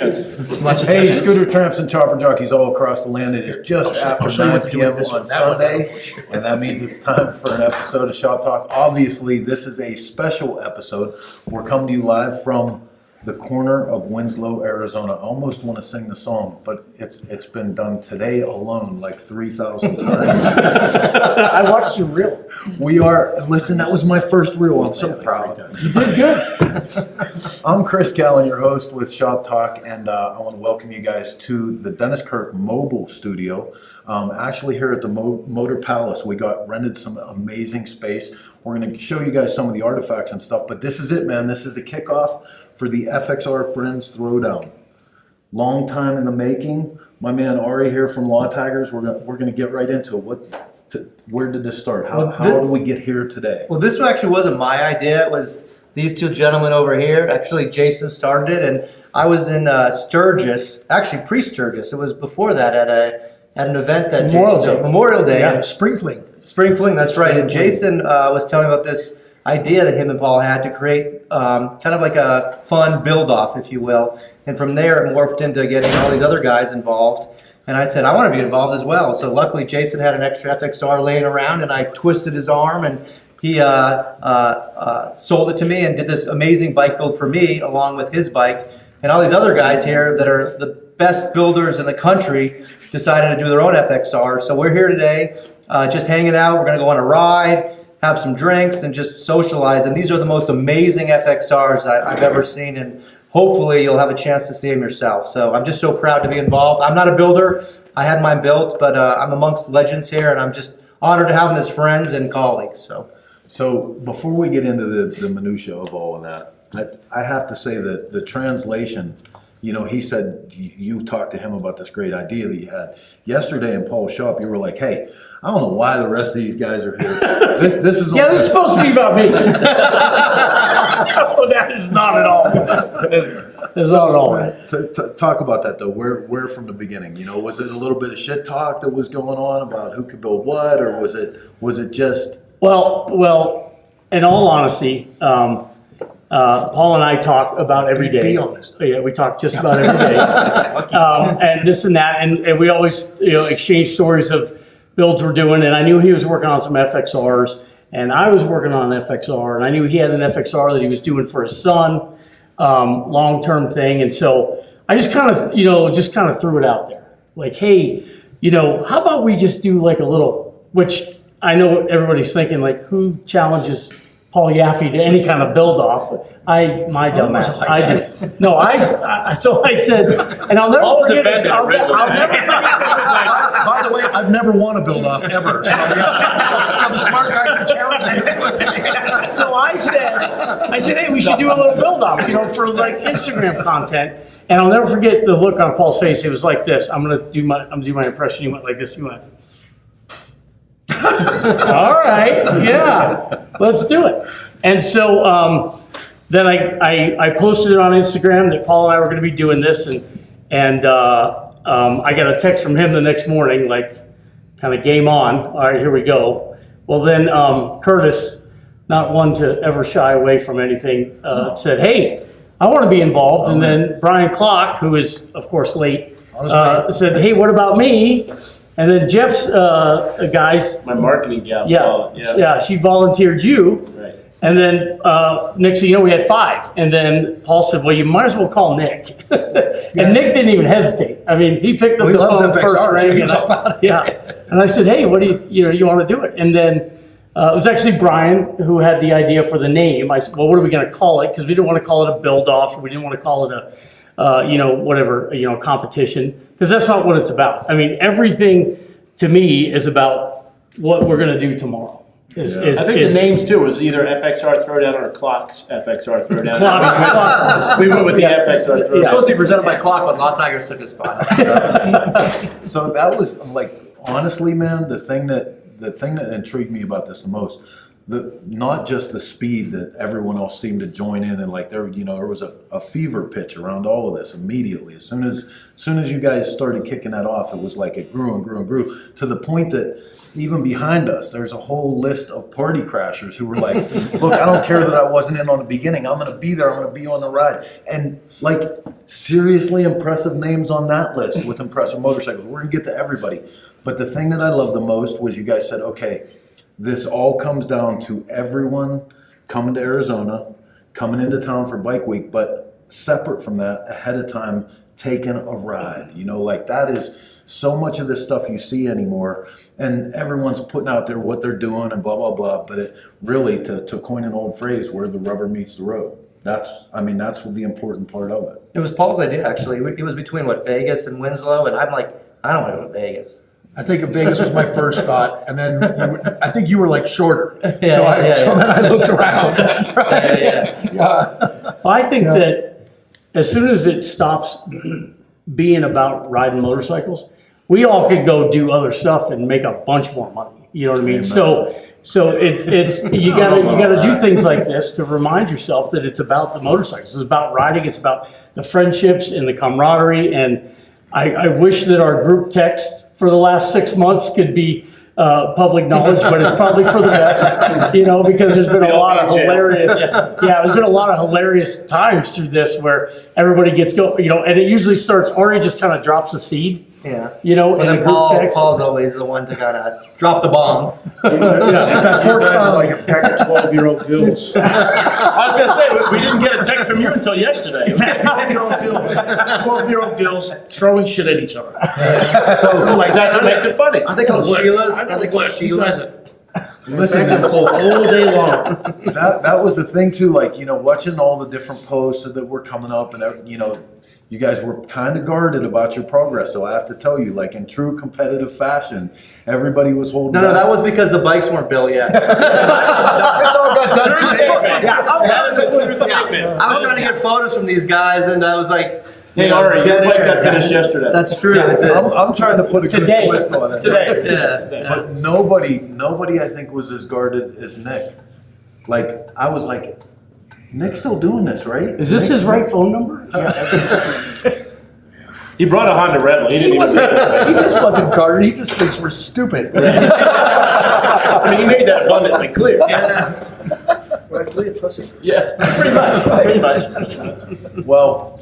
Hey, scooter tramps and chopper jockeys all across the land. It is just after 9 p.m. on Sunday, and that means it's time for an episode of Shop Talk. Obviously, this is a special episode. We're coming to you live from the corner of Winslow, Arizona. I almost want to sing the song, but it's been done today alone like 3,000 times. I watched your reel. Listen, that was my first reel. I'm so proud. You did good. I'm Chris Callen, your host with Shop Talk, and I want to welcome you guys to the Dennis Kirk Mobile Studio. Actually here at the Motor Palace, we got rented some amazing space. We're going to show you guys some of the artifacts and stuff, but this is it, man. This is the kickoff for the FXR Friends Throwdown. Long time in the making. My man Ari here from Law Taggers. We're gonna get right into it. Where did this start? How did we get here today? Well, this actually wasn't my idea. It was these two gentlemen over here. Actually, Jason started it, and I was in Sturgis, actually pre-Sturgis. It was before that at an event that Memorial Day. Yeah, Spring Fling. Spring Fling, that's right. And Jason was telling me about this idea that him and Paul had to create kind of like a fun build-off, if you will. And from there, it morphed into getting all these other guys involved. And I said, I want to be involved as well. So luckily, Jason had an extra FXR laying around, and I twisted his arm, and he sold it to me and did this amazing bike build for me along with his bike. And all these other guys here that are the best builders in the country decided to do their own FXR. So we're here today just hanging out. We're going to go on a ride, have some drinks, and just socialize. And these are the most amazing FXRs I've ever seen, and hopefully you'll have a chance to see them yourself. So I'm just so proud to be involved. I'm not a builder. I had mine built, but I'm amongst legends here, and I'm just honored to have them as friends and colleagues. So before we get into the minutia of all of that, I have to say that the translation, you know, he said you talked to him about this great idea that you had. Yesterday in Paul's shop, you were like, hey, I don't know why the rest of these guys are here. This is this is supposed to be about me. Oh, that is not at all. This is not at all. Talk about that though. Where from the beginning? You know, was it a little bit of shit talk that was going on about who could build what, or was it just? Well, in all honesty, Paul and I talk about every day. Be honest. Yeah, we talk just about every day, and this and that, and we always exchange stories of builds we're doing. And I knew he was working on some FXRs, and I was working on an FXR, and I knew he had an FXR that he was doing for his son, long-term thing. And so I just kind of threw it out there, like, hey, how about we just do like a little, which I know everybody's thinking, like, who challenges Paul Yaffe to any kind of build-off? My dumb ass. I did. No, so I said, and I'll never forget this. I'll never forget this. By the way, I've never won a build-off ever. So the smart guys are challenging. So I said, hey, we should do a little build-off, for like Instagram content. And I'll never forget the look on Paul's face. It was like this. I'm gonna do my impression. He went like this. He went. All right, yeah, let's do it. And so then I posted it on Instagram that Paul and I were going to be doing this, and I got a text from him the next morning, like, kind of game on. All right, here we go. Well, then Curtis, not one to ever shy away from anything, said, hey, I want to be involved. And then Brian Klock, who is, of course, late, said, hey, what about me? And then Jeff's guys, my marketing gal, she volunteered you. Right. And then next thing you know, we had 5. And then Paul said, well, you might as well call Nick. And Nick didn't even hesitate. I mean, he picked up the phone first ring. And I said, hey, what do you want to do it? And then it was actually Brian who had the idea for the name. I said, well, what are we going to call it? Because we didn't want to call it a build-off, or we didn't want to call it a competition. Because that's not what it's about. I mean, everything to me is about what we're going to do tomorrow. I think the names too was either FXR Throwdown or Klock's FXR Throwdown. Klock. We went with the FXR Throwdown. It was supposed to be presented by Klock, but Law Tigers took his spot. So that was like, honestly, man, the thing that intrigued me about this the most, not just the speed that everyone else seemed to join in, and like there was a fever pitch around all of this immediately. As soon as you guys started kicking that off, it was like it grew and grew and grew to the point that even behind us, there's a whole list of party crashers who were like, look, I don't care that I wasn't in on the beginning. I'm going to be there. I'm going to be on the ride. And like seriously impressive names on that list with impressive motorcycles. We're going to get to everybody. But the thing that I loved the most was you guys said, okay, this all comes down to everyone coming to Arizona, coming into town for Bike Week, but separate from that, ahead of time, taking a ride. Like that is so much of this stuff you see anymore, and everyone's putting out there what they're doing and blah, blah, blah. But it really, to coin an old phrase, where the rubber meets the road. That's what the important part of it. It was Paul's idea, actually. It was between, Vegas and Winslow, and I'm like, I don't want to go to Vegas. I think Vegas was my first thought, and then I think you were like shorter. So Yeah. then I looked around. Right? Yeah. Well, I think that as soon as it stops being about riding motorcycles, we all could go do other stuff and make a bunch more money. You know what I mean? Amen. So it's you gotta do things like this to remind yourself that it's about the motorcycles. It's about riding. It's about the friendships and the camaraderie. And I wish that our group text for the last 6 months could be public knowledge, but it's probably for the best, because there's been a lot of hilarious, there's been a lot of hilarious times through this where everybody gets and it usually starts, Ari just kind of drops a seed. Yeah. In But then the group text. Paul's always the one to kind of drop the bomb. It's that You guys are like a pack of 12-year-old girls. I was gonna say, we didn't get a text from you until yesterday. 12-year-old girls throwing shit at each other. So like that's what makes it funny. I think it was Sheila's. I I think it know was you guys Sheila's. are back and forth all day long. That was the thing too, like, watching all the different posts that were coming up, and you guys were kind of guarded about your progress. So I have to tell you, like in true competitive fashion, everybody was holding No, back. that was because the bikes weren't built yet. This all got done True today. statement. That is a true statement. I was trying to get photos from these guys, and I was like, Hey, Ari, your dead bike air. got finished yesterday. That's true. Yeah, it did. I'm trying to put a good Today. twist on it. Today. Yeah. But nobody I think was as guarded as Nick. Like, I was like, Nick's still doing this, right? Is this his right phone number? He brought a Honda Rebel. He didn't even say that. He just wasn't guarded. He just thinks we're stupid. I mean, he made that abundantly clear. Like, clear pussy. Yeah, pretty much. Well,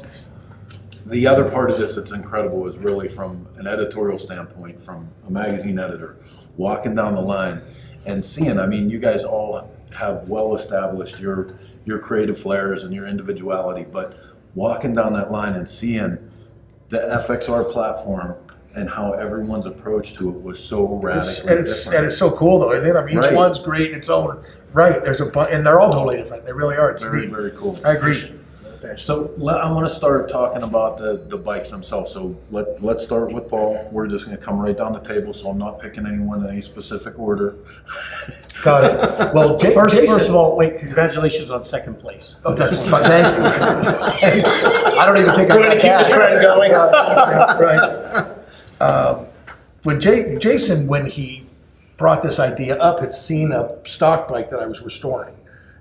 the other part of this that's incredible is really from an editorial standpoint, from a magazine editor, walking down the line and seeing, you guys all have well established your creative flares and your individuality, but walking down that line and seeing the FXR platform and how everyone's approach to it was so radically And different. it's so cool though, isn't it? Each Right. one's great in its own right. There's and they're all totally different. They really are. It's Very, neat. very cool. I agree. So I want to start talking about the bikes themselves. So let's start with Paul. We're just going to come right down the table, so I'm not picking anyone in any specific order. Got it. Well, First Jason, of all, wait, congratulations on second place. oh, that's fine. Thank you. I don't even think I We're gonna got keep the trend going. Right. When Jason, when he brought this idea up, had seen a stock bike that I was restoring,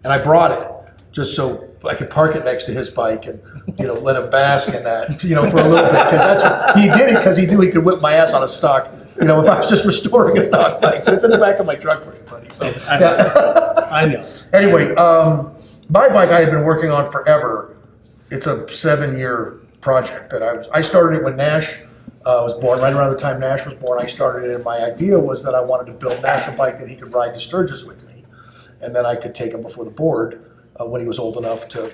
and I brought it just so I could park it next to his bike and let him bask in that for a little bit, because he did it because he knew he could whip my ass on a stock. If I was just restoring a stock bike, so it's in the back of my truck for anybody. So I know. anyway, my bike I had been working on forever. It's a 7-year project that I started it when Nash was born. Right around the time Nash was born, I started it, and my idea was that I wanted to build Nash a bike that he could ride to Sturgis with me, and then I could take him before the board when he was old enough to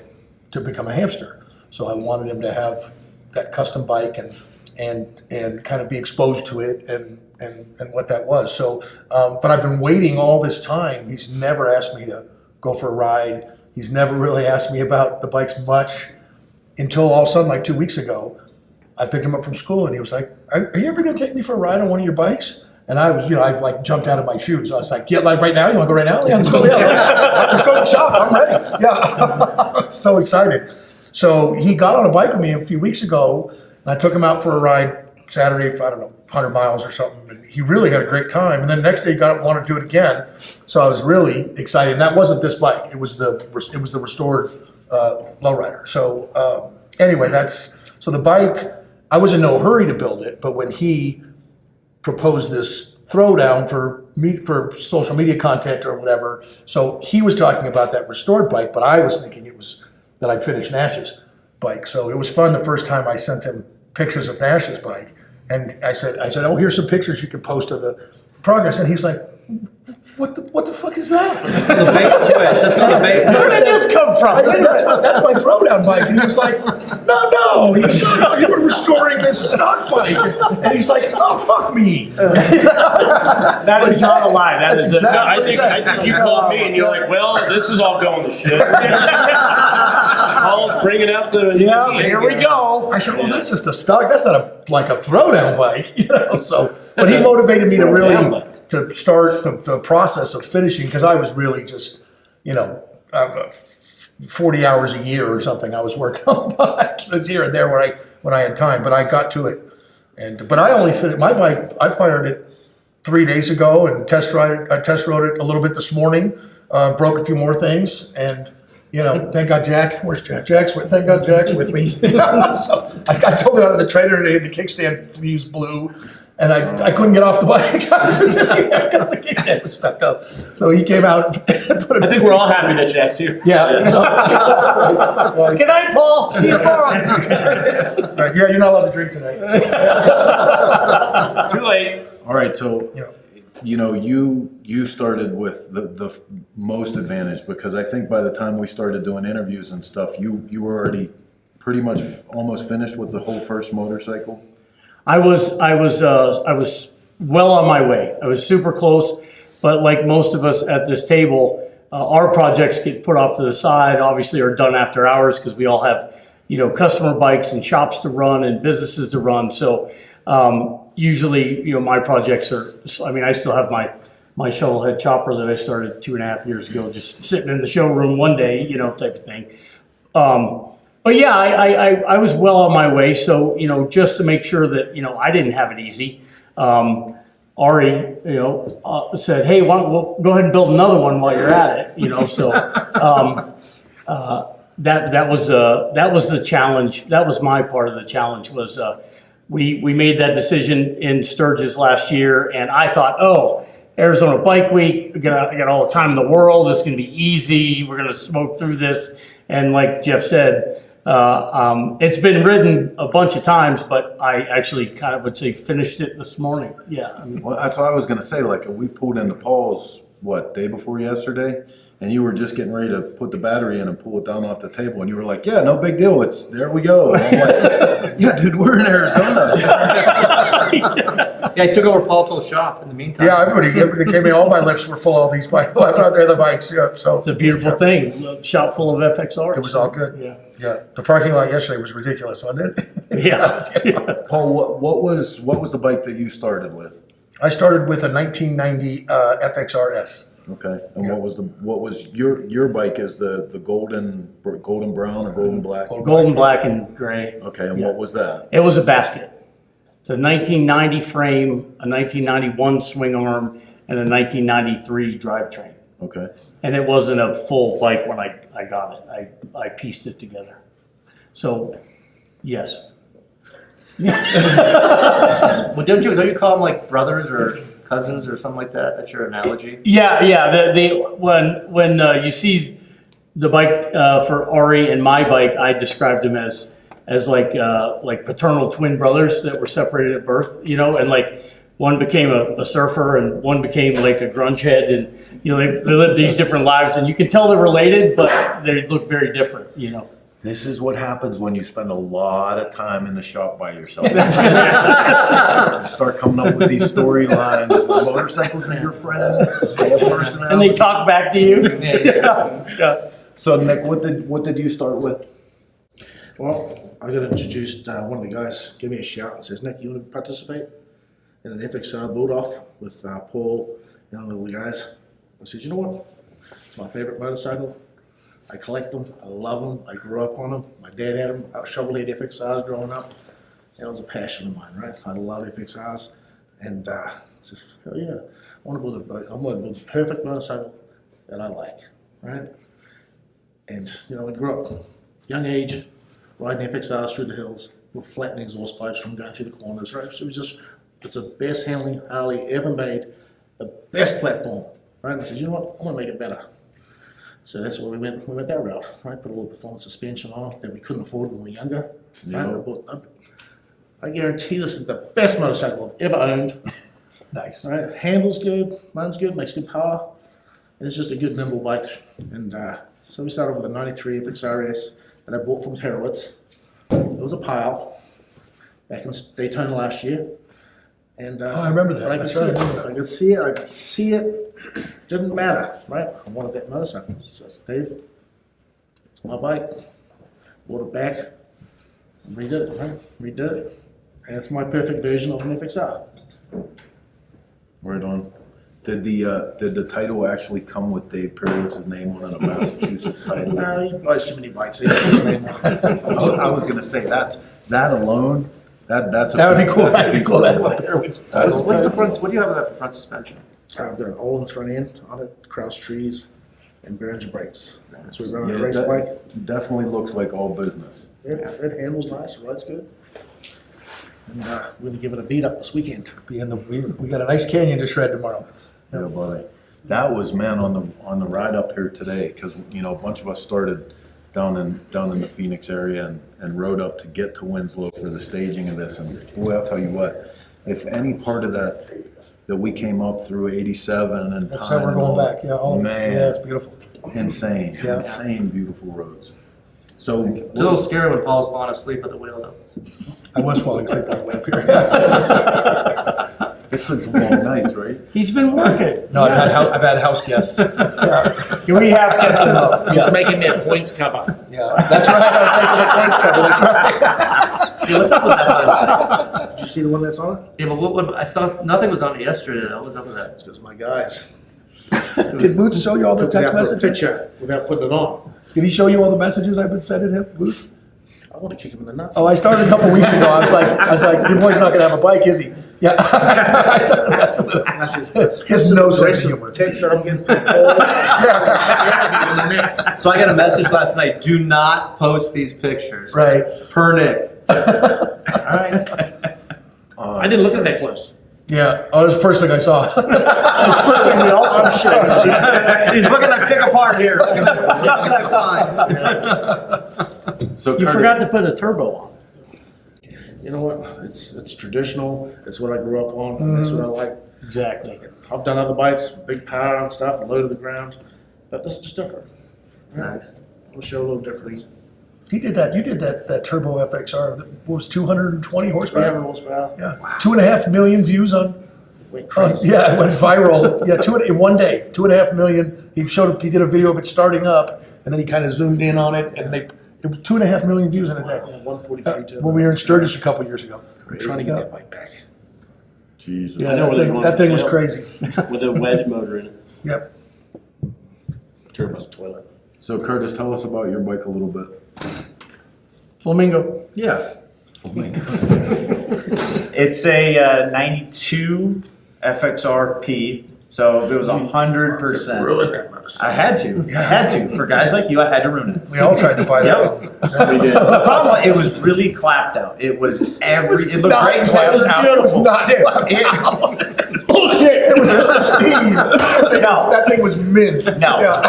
become a hamster. So I wanted him to have that custom bike and kind of be exposed to it and what that was. So, but I've been waiting all this time. He's never asked me to go for a ride. He's never really asked me about the bikes much until all of a sudden, like 2 weeks ago, I picked him up from school and he was like, "Are you ever going to take me for a ride on one of your bikes?" And I was, I like jumped out of my shoes. I was like, "Yeah, like right now? You want to go right now? Yeah, let's go. Yeah, let's go to the shop. I'm ready." Yeah, so excited. So he got on a bike with me a few weeks ago, and I took him out for a ride Saturday, I don't know, 100 miles or something, and he really had a great time. And then the next day he got up and wanted to do it again, so I was really excited. And that wasn't this bike; it was the restored lowrider. So anyway, so the bike. I was in no hurry to build it, but when he proposed this Throwdown for social media content or whatever, so he was talking about that restored bike, but I was thinking it was that I'd finished Nash's bike. So it was fun the first time I sent him pictures of Nash's bike, and I said, oh, here's some pictures you can post of the progress, and he's like, what the fuck is that? The bait switch. That's called a bait Where did this come from? I said, that's my Throwdown bike. And he was like, no, you were restoring this stock bike. And he's like, oh, fuck me. That is not a lie. That's Is exactly- I think you called me and you're like, well, this is all going to shit. Paul's bringing out the. Yeah, here we go. I said, well, that's just a stock. That's not like a Throwdown bike, So, but he motivated me to really Throwdown bike. to start the process of finishing, because I was really just, 40 hours a year or something. I was working on the bike. It was here and there when I had time, but I got to it. But I only finished my bike. I fired it 3 days ago and I test rode it a little bit this morning. Broke a few more things, and thank God Jack. Where's Jack? Thank God Jack's with me. So I pulled it out of the trailer today. The kickstand fuse blew, and I couldn't get off the bike. I was just sitting there because the kickstand was stuck up. So he came out and put it. I think we're all happy that Jack's here. Yeah. Good night, Paul. See you tomorrow. Right, yeah, you're not allowed to drink tonight. Too late. All right, so Yeah. you started with the most advantage, because I think by the time we started doing interviews and stuff, you were already pretty much almost finished with the whole first motorcycle. I was well on my way. I was super close, but like most of us at this table, our projects get put off to the side. Obviously, are done after hours because we all have customer bikes and shops to run and businesses to run. So usually, my projects are. I mean, I still have my shovelhead chopper that I started 2.5 years ago, just sitting in the showroom one day, type of thing. But yeah, I was well on my way. So, just to make sure that, I didn't have it easy, Ari, said, hey, we'll go ahead and build another one while you're at it, So that was the challenge. That was my part of the challenge was we made that decision in Sturgis last year, and I thought, Arizona Bike Week, I got all the time in the world. It's going to be easy. We're going to smoke through this. And like Jeff said, it's been ridden a bunch of times, but I actually kind of would say finished it this morning. Yeah. Well, that's what I was gonna say. Like, we pulled into Paul's day before yesterday, and you were just getting ready to put the battery in and pull it down off the table, and you were like, "Yeah, no big deal. There we go." And I'm like, "Yeah, dude, we're in Arizona." Yeah, I took over Paul's whole shop in the meantime. Yeah, everybody came in. All my lifts were full of all these bikes. Left out there, the bikes. Yeah, so It's a beautiful thing. A shop full of FXRs. it was all good. Yeah. Yeah, the parking lot yesterday was ridiculous, wasn't it? Yeah. Paul, what was the bike that you started with? I started with a 1990 FXRS. Okay, and what was your bike? Is the golden brown or golden black? Golden, black, and gray. Okay, and what was that? It was a basket. It's a 1990 frame, a 1991 swing arm, and a 1993 drivetrain. Okay. And it wasn't a full bike when I got it. I pieced it together. So, yes. Well, don't you call them like brothers or cousins or something like that? That's your analogy. Yeah. When you see the bike for Ari and my bike, I described them as like paternal twin brothers that were separated at birth. And like one became a surfer and one became like a grunge head, and they lived these different lives, and you can tell they're related, but they look very different. This is what happens when you spend a lot of time in the shop by yourself. Start coming up with these storylines. Motorcycles are your friends. They have personality. And they talk back to you. Yeah. So Nick, what did you start with? Well, I got introduced, one of the guys gave me a shout and says, Nick, you want to participate in an FXR build-off with Paul and the little guys? I said, you know what? It's my favorite motorcycle. I collect them. I love them. I grew up on them. My dad had them. I shovelhead FXRs growing up. And it was a passion of mine, right? I love FXRs, and says, hell yeah, I want to build the perfect motorcycle that I like, right? And you know, I grew up young age, riding FXRs through the hills with flattening exhaust pipes from going through the corners, right? So it's the best handling Harley ever made, the best platform, right? And I said, you know what, I want to make it better. So that's why we went that route, right? Put a little performance suspension on it that we couldn't afford when we were younger. Yeah. Right? I guarantee this is the best motorcycle I've ever owned. Nice. Right? Handles good, runs good, makes good power, and it's just a good nimble bike. And so we started with a 93 FXRS that I bought from Perowitz. It was a pile back in Daytona last year. And I remember that. But I could see it. Didn't matter, right? I wanted that motorcycle. So I said, Dave, it's my bike. Bought it back. Redid it, right? Redid it. And it's my perfect version of an FXR. Right on. Did the title actually come with Dave Perowitz's name on it, a Massachusetts title? No, he buys too many bikes. He has his name on it. I was gonna say that alone. That would be cool. That'd be cool. What's the front? What do you have on that for front suspension? I've got an all-in front end on it, cross trees, and Behringer brakes. So we run on Yeah, a race that bike. definitely looks like all business. It handles nice, rides good. And we're gonna give it a beat up this weekend. We got a nice canyon to shred tomorrow. Yeah, buddy. That was, man, on the ride up here today, because you know a bunch of us started down in the Phoenix area and rode up to get to Winslow for the staging of this. And boy, I'll tell you what, if any part of that we came up through 87 and That's how we're going back. Yeah, man, yeah, it's beautiful. insane, Yeah. insane, beautiful roads. So It's a little scary when Paul's falling asleep at the wheel, though. I was falling asleep on the way up here. it's been some long nights, right? He's been working. No, I've had house guests. Yeah, We have kept him up. He's making me a points cover. yeah, that's right. I was making a points cover. That's right. Yeah, what's up with that? Did you see the one that's on it? Yeah, but what I saw nothing was on it yesterday though. What's up with that? It's because my guys Did Boots show you all the took me text out for a messages? picture without putting it on. Did he show you all the messages I've been sending him, Boots? I want to kick him in the nuts. Oh, I started a couple weeks ago. I was like, your boy's not gonna have a bike, is he? Yeah. That's And I says, His no sense of humor. text that I'm getting from Paul. Scared me in the neck. So I got a message last night. Do not post these pictures. Right. Per Nick. All right. I didn't look at that close. Yeah. Oh, that's the first thing I saw. I'm sure. He's looking to pick apart here. What can I find? So You Curtis, forgot to put a turbo on. You know what? It's traditional. It's what I grew up on. That's what I like. Exactly. I've done other bikes, big power and stuff, low to the ground, but this is just different. It's nice. We'll show a little difference. He did that. You did that turbo FXR that was 220 horsepower. 300 horsepower. Yeah. 2.5 million views on. Went crazy. Yeah, it went viral. Yeah, in one day, 2.5 million. He did a video of it starting up, and then he kind of zoomed in on it, and it was 2.5 million views in a day. Yeah, 143 turbo. When we were in Sturgis a couple years ago. I'm trying to get that bike back. Jesus. Yeah, I know where they that thing was sale. crazy. With a wedge motor in it. Yep. Turbo. Toilet. So Curtis, tell us about your bike a little bit. Flamingo. Yeah. It's a 92 FXR-P, so it was 100%. Ruined that motorcycle. I had to. For guys like you, I had to ruin it. We all tried to buy that. Yep. We did. The problem was, it was really clapped out. It was it looked not great clapped clapped out. out. It was not Dude, clapped it- Bullshit! It was pristine. No. That thing was mint. No. Yeah.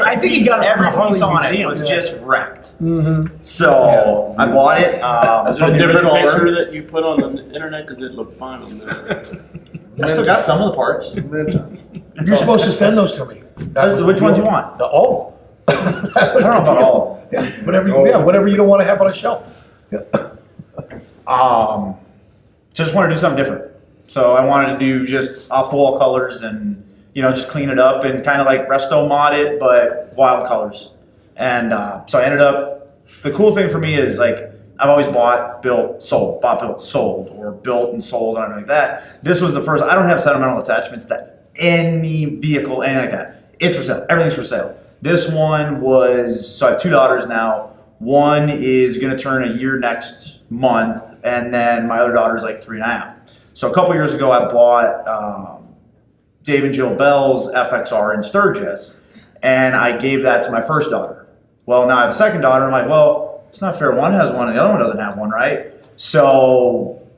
I think he got it from the every piece Harley on it Museum. was just wrecked. Mm-hmm. So I bought it Is there from a the different original picture owner. that you put on the internet? Because it looked fine on the. I still got some of the parts. You're supposed to send those to me. Which ones you want? All. I I don't know about all. Yeah, whatever you don't want to have on a shelf. Yeah. So just wanted to do something different. So I wanted to do just off the wall colors and, just clean it up and kind of like resto mod it, but wild colors. And so I ended up, the cool thing for me is like, I've always bought, built, sold, or built and sold, and everything like that. This was the first, I don't have sentimental attachments to any vehicle, anything like that. It's for sale. Everything's for sale. This one was, so I have two daughters now. One is going to turn a year next month, and then my other daughter's like 3.5. So a couple years ago, I bought Dave and Jill Bell's FXR in Sturgis, and I gave that to my first daughter. Well, now I have a second daughter. I'm like, well, it's not fair. One has one, and the other one doesn't have one, right? So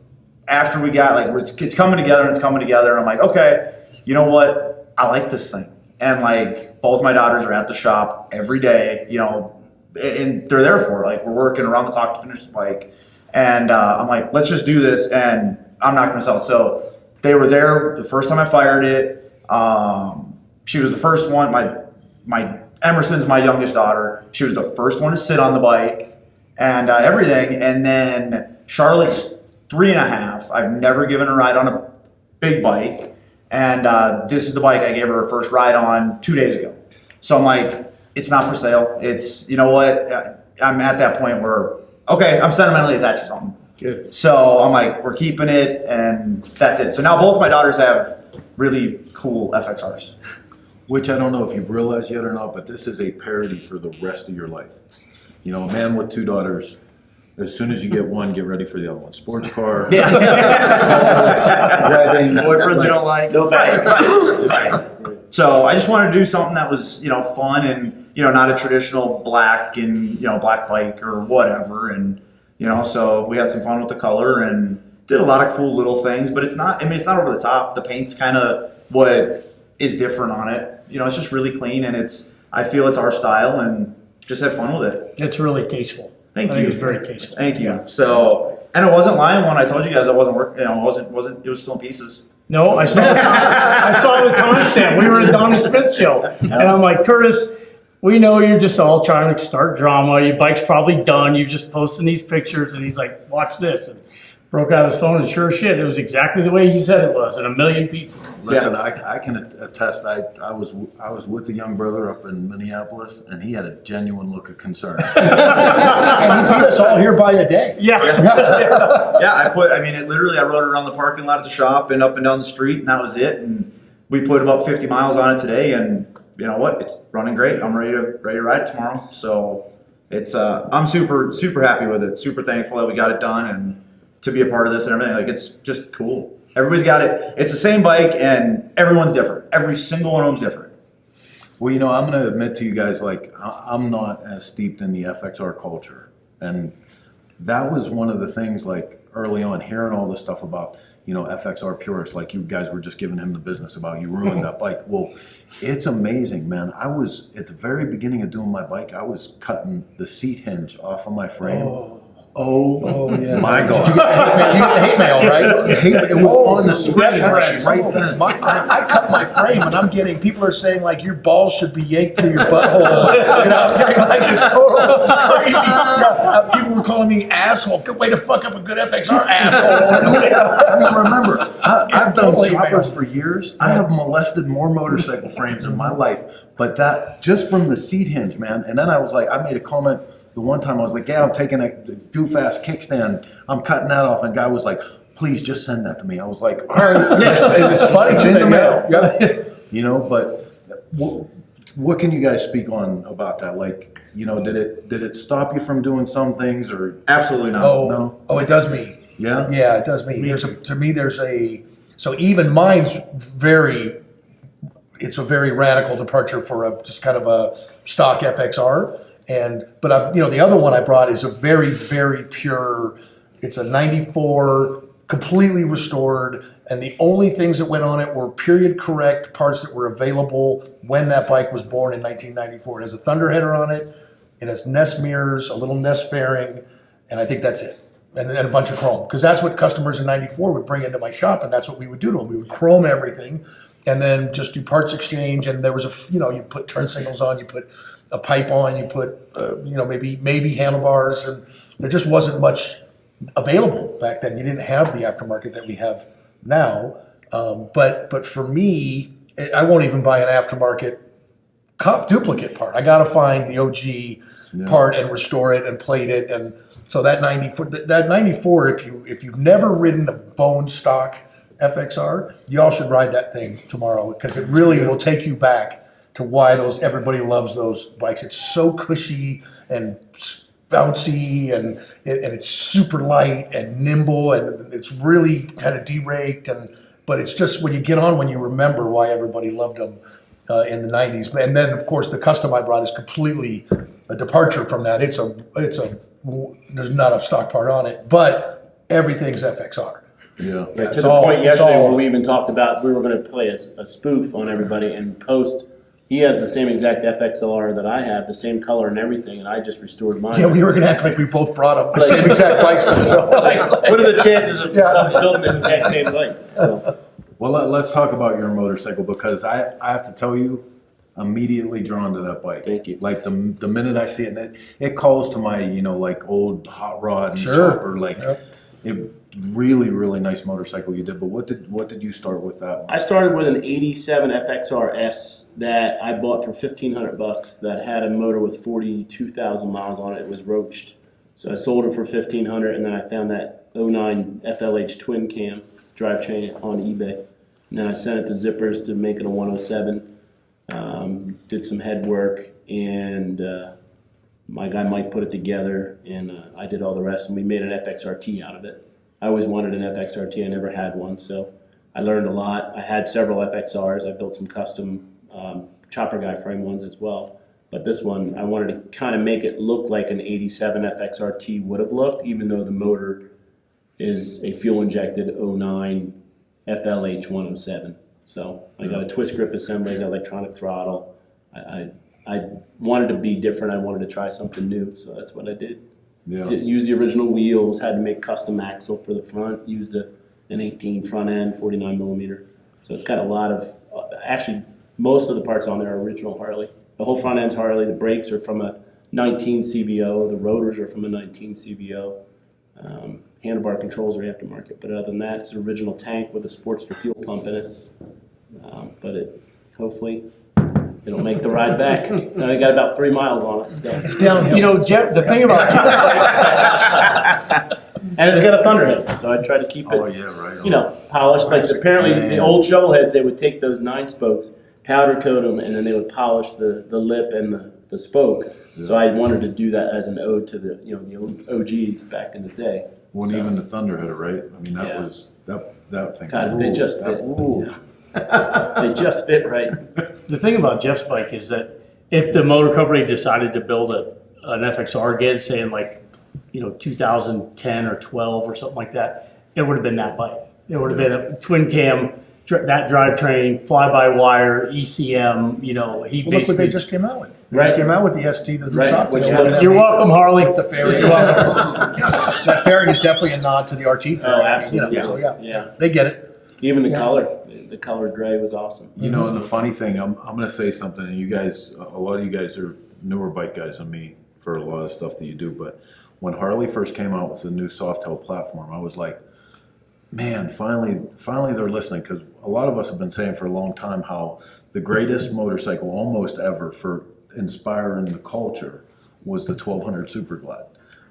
after we got it's coming together, and it's coming together, and I'm like, okay, you know what? I like this thing, and like both my daughters are at the shop every day, you know. And they're there for it. Like, we're working around the clock to finish the bike. And I'm like, let's just do this, and I'm not going to sell it. So they were there the first time I fired it. She was the first one. My Emerson's my youngest daughter. She was the first one to sit on the bike and everything. And then Charlotte's 3.5. I've never given her a ride on a big bike. And this is the bike I gave her first ride on 2 days ago. So I'm like, it's not for sale. It's, you know what? I'm at that point where, okay, I'm sentimentally attached to something. Good. So I'm like, we're keeping it, and that's it. So now both my daughters have really cool FXRs. Which I don't know if you've realized yet or not, but this is a parody for the rest of your life. You know, a man with 2 daughters, as soon as you get one, get ready for the other one. Sports car. Yeah. Wedding. Boyfriends you don't like. No bad. Right. So I just wanted to do something that was, you know, fun and, you know, not a traditional black and, you know, black bike or whatever. And, you know, so we had some fun with the color and did a lot of cool little things, but it's not, I mean, it's not over the top. The paint's kind of what is different on it. You know, it's just really clean, and I feel it's our style, and just have fun with it. It's really tasteful. Thank I think you. it's very tasteful. Thank you. So, and it wasn't lying when I told you guys I wasn't working, you know, it was still in pieces. No, I saw the timestamp. We were at Donna Smith's show, and I'm like, Curtis, we know you're just all trying to start drama. Your bike's probably done. You're just posting these pictures, and he's like, watch this, and broke out his phone, and sure as shit, it was exactly the way he said it was, in a million pieces. Listen, I can attest. I was with a young brother up in Minneapolis, and he had a genuine look of concern. And he beat us all here by a day. Yeah. Yeah, I rode it around the parking lot at the shop and up and down the street, and that was it. And we put about 50 miles on it today, and you know what? It's running great. I'm ready to ride it tomorrow. So it's I'm super happy with it. Super thankful that we got it done and to be a part of this and everything. Like, it's just cool. Everybody's got it. It's the same bike, and everyone's different. Every single one of them's different. Well, you know, I'm going to admit to you guys, like, I'm not as steeped in the FXR culture. And that was one of the things, like, early on, hearing all this stuff about, you know, FXR purists, like you guys were just giving him the business about you ruined that bike. Well, it's amazing, man. I was, at the very beginning of doing my bike, I was cutting the seat hinge off of my frame. Oh yeah. my God. You got the hate mail, right? It was on the screen Right then. I cut my frame, and I'm getting, people are saying, like, your balls should be yanked through your butthole. And I'm getting, like, this total crazy. People were calling me asshole. Good way to fuck up a good FXR, asshole. I mean, remember, I've done Totally, choppers man. for years. I have molested more motorcycle frames in my life, but that just from the seat hinge, man. And then I was like, I made a comment the one time. I was like, yeah, I'm taking a goof-ass kickstand. I'm cutting that off. And guy was like, please just send that to me. I was like, all right, it's funny. It's in the mail. Yep. You know, but what can you guys speak on about that? Like, you know, did it stop you from doing some things or? Absolutely not. Oh, it does me. Yeah? Yeah, it does me. So even mine's it's a very radical departure for just kind of a stock FXR. But the other one I brought is a very, very pure, it's a 94, completely restored, and the only things that went on it were period correct parts that were available when that bike was born in 1994. It has a thunderheader on it, it has Ness mirrors, a little Ness fairing, and I think that's it. And then a bunch of chrome, because that's what customers in 94 would bring into my shop, and that's what we would do to them. We would chrome everything, and then just do parts exchange, and there was you put turn signals on, you put a pipe on, you put, maybe handlebars, and there just wasn't much available back then. You didn't have the aftermarket that we have now. But for me, I won't even buy an aftermarket comp duplicate part. I got to find the OG part and restore it and plate it. And so that 94, if you've never ridden a bone stock FXR, y'all should ride that thing tomorrow, because it really will take you back to why everybody loves those bikes. It's so cushy and bouncy and it's super light and nimble and it's really kind of deraked but it's just when you get on when you remember why everybody loved them in the 90s. And then of course the custom I brought is completely a departure from that. It's a there's not a stock part on it, but everything's FXR. Yeah. Right, to the point yesterday where we even talked about we were going to play a spoof on everybody and post. He has the same exact FXR that I have, the same color and everything, and I just restored mine. Yeah, we were gonna act like we both brought up the same exact bikes to the show. What are the chances of us building the exact same bike? So. Well, let's talk about your motorcycle because I have to tell you, immediately drawn to that bike. Thank you. Like the minute I see it, and it calls to my like old hot rod and Sure. chopper. Like it really really nice motorcycle you did. But what did you start with that one? I started with an '87 FXR S that I bought for $1,500. That had a motor with 42,000 miles on it. It was roached, so I sold it for $1,500, and then I found that '09 FLH twin cam drivetrain on eBay, and then I sent it to Zippers to make it a 107. Did some head work, and my guy Mike put it together, and I did all the rest, and we made an FXRT out of it. I always wanted an FXRT. I never had one, so I learned a lot. I had several FXRs. I built some custom chopper guy frame ones as well. But this one, I wanted to kind of make it look like an '87 FXRT would have looked, even though the motor is a fuel-injected '09 FLH 107. So I got a twist grip assembly, I got electronic throttle. I wanted to be different. I wanted to try something new, so that's what I did. Yeah. Used the original wheels, had to make custom axle for the front, used an 18 front end, 49 millimeter. So it's got a lot of, actually most of the parts on there are original Harley. The whole front end's Harley, the brakes are from a 19 CBO, the rotors are from a 19 CBO. Handlebar controls are aftermarket, but other than that, it's an original tank with a Sportster fuel pump in it. But it hopefully it'll make the ride back. I got about 3 miles on it. So. It's downhill. You know, Jeff, the thing about And it's got a thunderhead, so I try to keep it, Oh yeah, right. you know, polished. Like apparently the old shovel heads, they would take those 9 spokes, powder coat them, and then they would polish the lip and the spoke. Yeah. So I wanted to do that as an ode to the the OGs back in the day. Well, so, even the thunderheader, right? I mean, that Yeah. was that thing. God, they just fit. Ruled. They just fit right. the thing about Jeff's bike is that if the motor company decided to build an FXR again, say in 2010 or 12 or something like that, it would have been that bike. It would have been a twin cam, that drivetrain, fly-by-wire, ECM. He Well, look what they basically. just came out with. They Right. just came out with the ST, the new Right. soft Which tail. one? You're welcome, Harley. The fairing. That fairing is definitely a nod to the RT fairing. Oh, absolutely. So yeah, Yeah. they get it. Even the Yeah. color gray was awesome. And the funny thing, I'm going to say something, and you guys, a lot of you guys are newer bike guys than me for a lot of stuff that you do, but when Harley first came out with the new Softail platform, I was like, man, finally they're listening, because a lot of us have been saying for a long time how the greatest motorcycle almost ever for inspiring the culture was the 1200 Super Glide.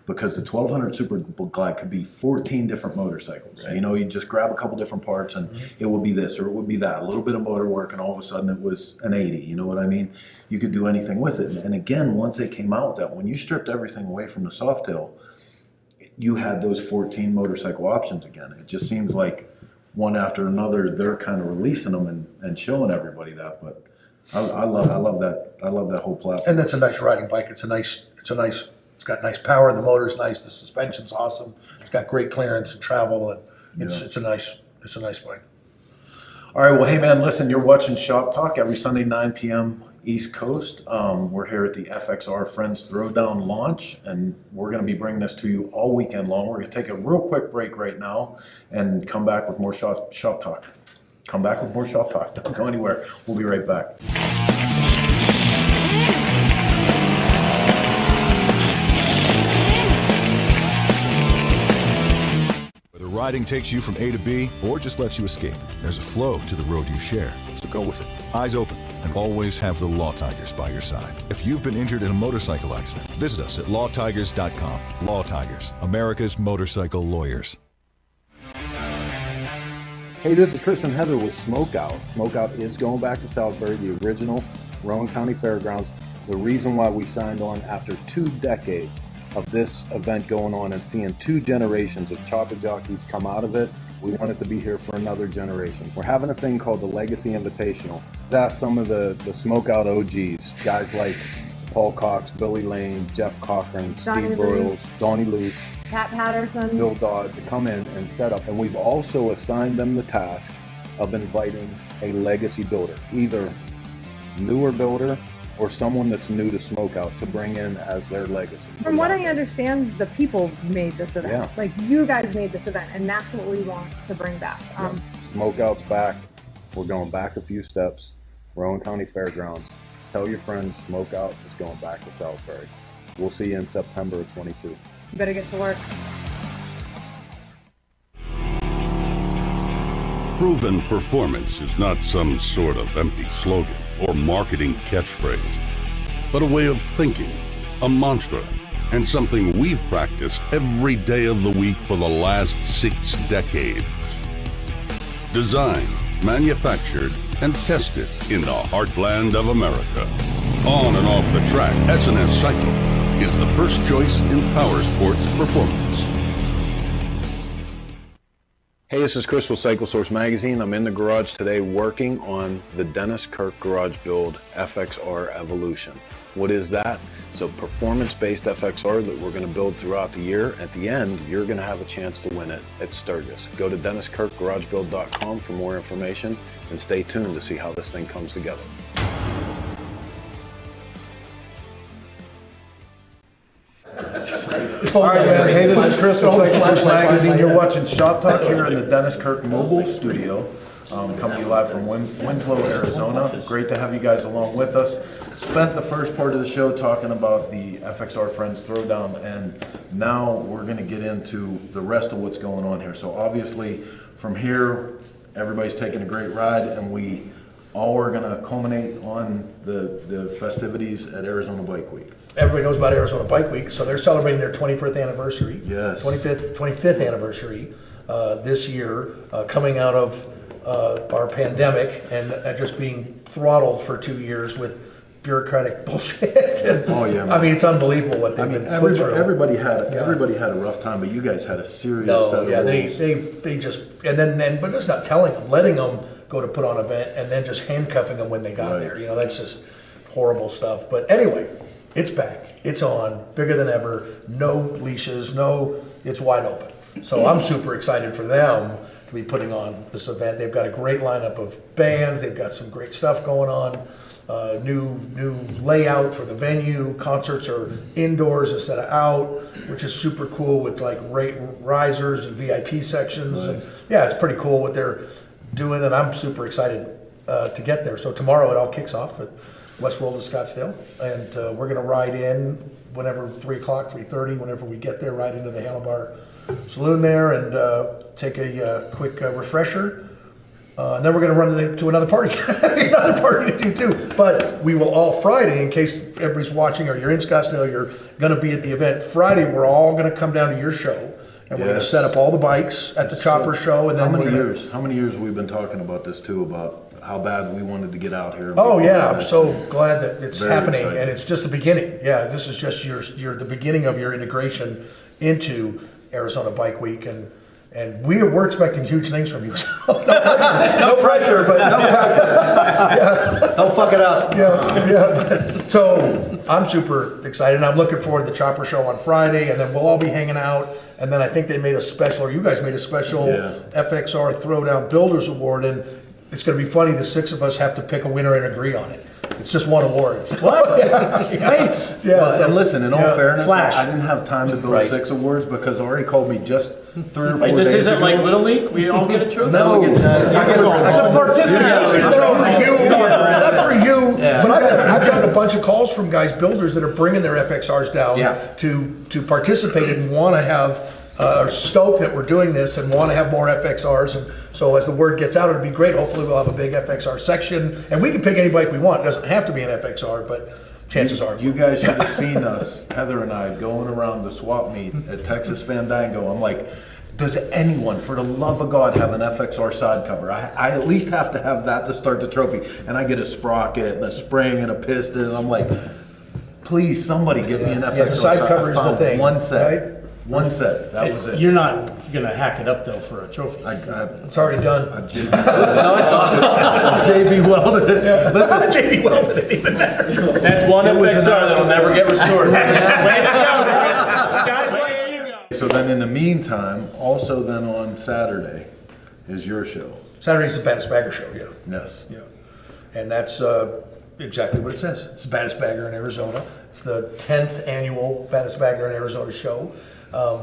Because the 1200 Super Glide could be 14 different motorcycles. Right. You just grab a couple different parts and it would be this or it would be that. A little bit of motor work and all of a sudden it was an 80. You know what I mean? You could do anything with it. And again, once they came out with that, when you stripped everything away from the Softail, you had those 14 motorcycle options again. It just seems like one after another, they're kind of releasing them and showing everybody that. But I love that whole platform. And that's a nice riding bike. It's got nice power. The motor's nice. The suspension's awesome. It's got great clearance and travel, and it's a nice bike. All right, well, hey man, listen, you're watching Shop Talk every Sunday, 9 p.m. East Coast. We're here at the FXR Friends Throwdown launch, and we're going to be bringing this to you all weekend long. We're going to take a real quick break right now and come back with more Shop Talk. Come back with more Shop Talk. Don't go anywhere. We'll be right back. Whether riding takes you from A to B or just lets you escape, there's a flow to the road you share. So go with it. Eyes open and always have the Law Tigers by your side. If you've been injured in a motorcycle accident, visit us at lawtigers.com. Law Tigers, America's motorcycle lawyers. Hey, this is Chris and Heather with Smokeout. Smokeout is going back to Salisbury, the original Rowan County Fairgrounds. The reason why we signed on after 2 decades of this event going on and seeing 2 generations of chopper jockeys come out of it. We want it to be here for another generation. We're having a thing called the Legacy Invitational. Let's ask some of the smokeout OGs, guys like Paul Cox, Billy Lane, Jeff Cochran, Donnie Steve Broyles, Donnie Luce, Pat Patterson. Bill Dodd to come in and set up. And we've also assigned them the task of inviting a legacy builder, either newer builder or someone that's new to smokeout to bring in as their legacy. From what I understand, the people made this event. Yeah. Like, you guys made this event, and that's what we want to bring back. Smokeout's back. We're going back a few steps. Rowan County Fairgrounds. Tell your friends Smokeout is going back to Salisbury. We'll see you in September of 22. You better get to work. Proven performance is not some sort of empty slogan or marketing catchphrase, but a way of thinking, a mantra, and something we've practiced every day of the week for the last 6 decades. Designed, manufactured, and tested in the heartland of America. On and off the track, S&S Cycle is the first choice in power sports performance. Hey, this is Chris with Cycle Source Magazine. I'm in the garage today working on the Dennis Kirk Garage Build FXR Evolution. What is that? It's a performance-based FXR that we're going to build throughout the year. At the end, you're going to have a chance to win it at Sturgis. Go to DennisKirkGarageBuild.com for more information and stay tuned to see how this thing comes together. All right, man. Hey, this is Chris with Cycle Source Magazine. You're watching Shop Talk here in the Dennis Kirk Mobile Studio. Coming to you live from Winslow, Arizona. Great to have you guys along with us. Spent the first part of the show talking about the FXR Friends Throwdown, and now we're going to get into the rest of what's going on here. So obviously, from here, everybody's taking a great ride, and we all are going to culminate on the festivities at Arizona Bike Week. Everybody knows about Arizona Bike Week, so they're celebrating their 25th anniversary. Yes. 25th anniversary this year, coming out of our pandemic and just being throttled for 2 years with bureaucratic bullshit. And, Oh, yeah, man. I mean, it's unbelievable what they've been put through. Everybody had a rough time, but you guys had a serious set of yeah, rules. they just but just not telling them, letting them go to put on an event, and then just handcuffing them when they got Right. there. You know, that's just horrible stuff. But anyway, it's back. It's on, bigger than ever. No leashes. It's wide open. So I'm super excited for them to be putting on this event. They've got a great lineup of bands. They've got some great stuff going on. New layout for the venue. Concerts are indoors instead of out, which is super cool with like risers and VIP sections. Nice. And yeah, it's pretty cool what they're doing, and I'm super excited to get there. So tomorrow it all kicks off at Westworld of Scottsdale, and we're going to ride in whenever 3 o'clock, 3:30, whenever we get there, ride into the Handlebar Saloon there and take a quick refresher. And then we're going to run to another party, another party to do too. But we will all Friday, in case everybody's watching or you're in Scottsdale, you're going to be at the event Friday. We're all going to come down to your show, and we're going to set up all the bikes at the Chopper show. And then How many years we've been talking about this too, about how bad we wanted to get out here. Oh yeah, I'm so glad that it's Very happening, exciting. and it's just the beginning. Yeah, this is just your the beginning of your integration into Arizona Bike Week, and we're expecting huge things from you. No pressure, but no pressure. Yeah. Don't fuck it up. Yeah. So I'm super excited, and I'm looking forward to the Chopper Show on Friday, and then we'll all be hanging out. And then I think they made a special, or you guys made a special FXR Throwdown Builders Award, and it's going to be funny. The 6 of us have to pick a winner and agree on it. It's just one award. What? Nice. Yeah. Well, and listen, in all fairness, Flash. I didn't have time to build 6 awards because Ari called me just 3 or 4 Like, days this isn't ago. like Little League? We all get a trophy? No. We get It's a participant. It's not for you, but I've gotten a bunch of calls from guys, builders, that are bringing their FXRs down to participate and want to have, are stoked that we're doing this and want to have more FXRs. And so as the word gets out, it'll be great. Hopefully we'll have a big FXR section, and we can pick any bike we want. It doesn't have to be an FXR, but chances are. You guys should have seen us, Heather and I, going around the swap meet at Texas Fandango. I'm like, does anyone, for the love of God, have an FXR side cover? I at least have to have that to start the trophy. And I get a sprocket and a spring and a piston, and I'm like, Please, somebody give me an FXR. Yeah, the side set. cover I is the found thing, one set. right? One set. That was it. You're not gonna hack it up though for a trophy. It's already done. JB welded it. Listen, JB welded it even better. That's one FXR that'll never get restored. Way to go, guys like you go. so then in the meantime, also then on Saturday is your show. Saturday's the Baddest Bagger show, yeah. Yes. Yeah. And that's exactly what it says. It's the Baddest Bagger in Arizona. It's the 10th annual Baddest Bagger in Arizona show.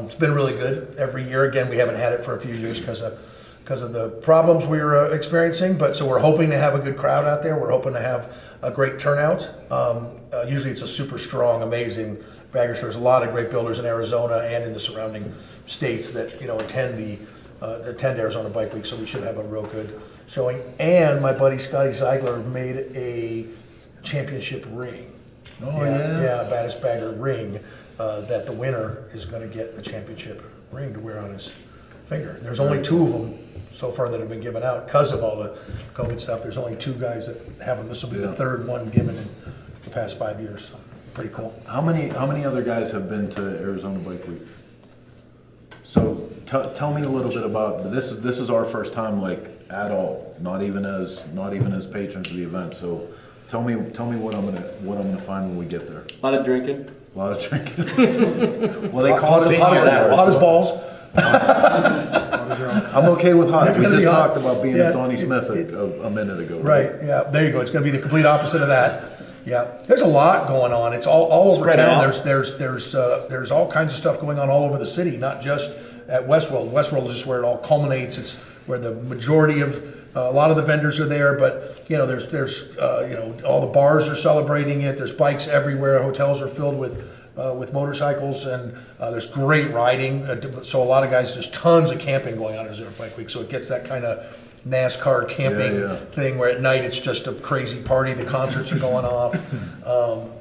It's been really good every year. Again, we haven't had it for a few years because of the problems we were experiencing. But so we're hoping to have a good crowd out there. We're hoping to have a great turnout. Usually it's a super strong, amazing bagger show. There's a lot of great builders in Arizona and in the surrounding states that attend Arizona Bike Week. So we should have a real good showing. And my buddy Scotty Ziegler made a championship ring. Oh yeah. Baddest Bagger ring. That the winner is going to get the championship ring to wear on his finger. There's only 2 of them so far that have been given out because of all the COVID stuff. There's only 2 guys that have them. This will be the 3rd one given in the past 5 years. So pretty cool. How many other guys have been to Arizona Bike Week? So tell me a little bit about this. This is our first time at all. Not even as patrons of the event. So tell me what I'm gonna find when we get there. A lot of drinking. A lot of drinking. Well, they call it hot as balls. I'm okay with hot. It's We gonna just be hot. talked about being Yeah, at Donnie Smith it's- a minute ago. Right, yeah, there you go. It's going to be the complete opposite of that. Yeah, there's a lot going on. It's all over Spread town. out. There's all kinds of stuff going on all over the city, not just at Westworld. Westworld is just where it all culminates. It's where the majority of a lot of the vendors are there, but there's all the bars are celebrating it. There's bikes everywhere. Hotels are filled with motorcycles, and there's great riding. So a lot of guys, there's tons of camping going on at Arizona Bike Week. So it gets that kind of NASCAR camping thing where at night it's just a crazy party. The concerts are going off,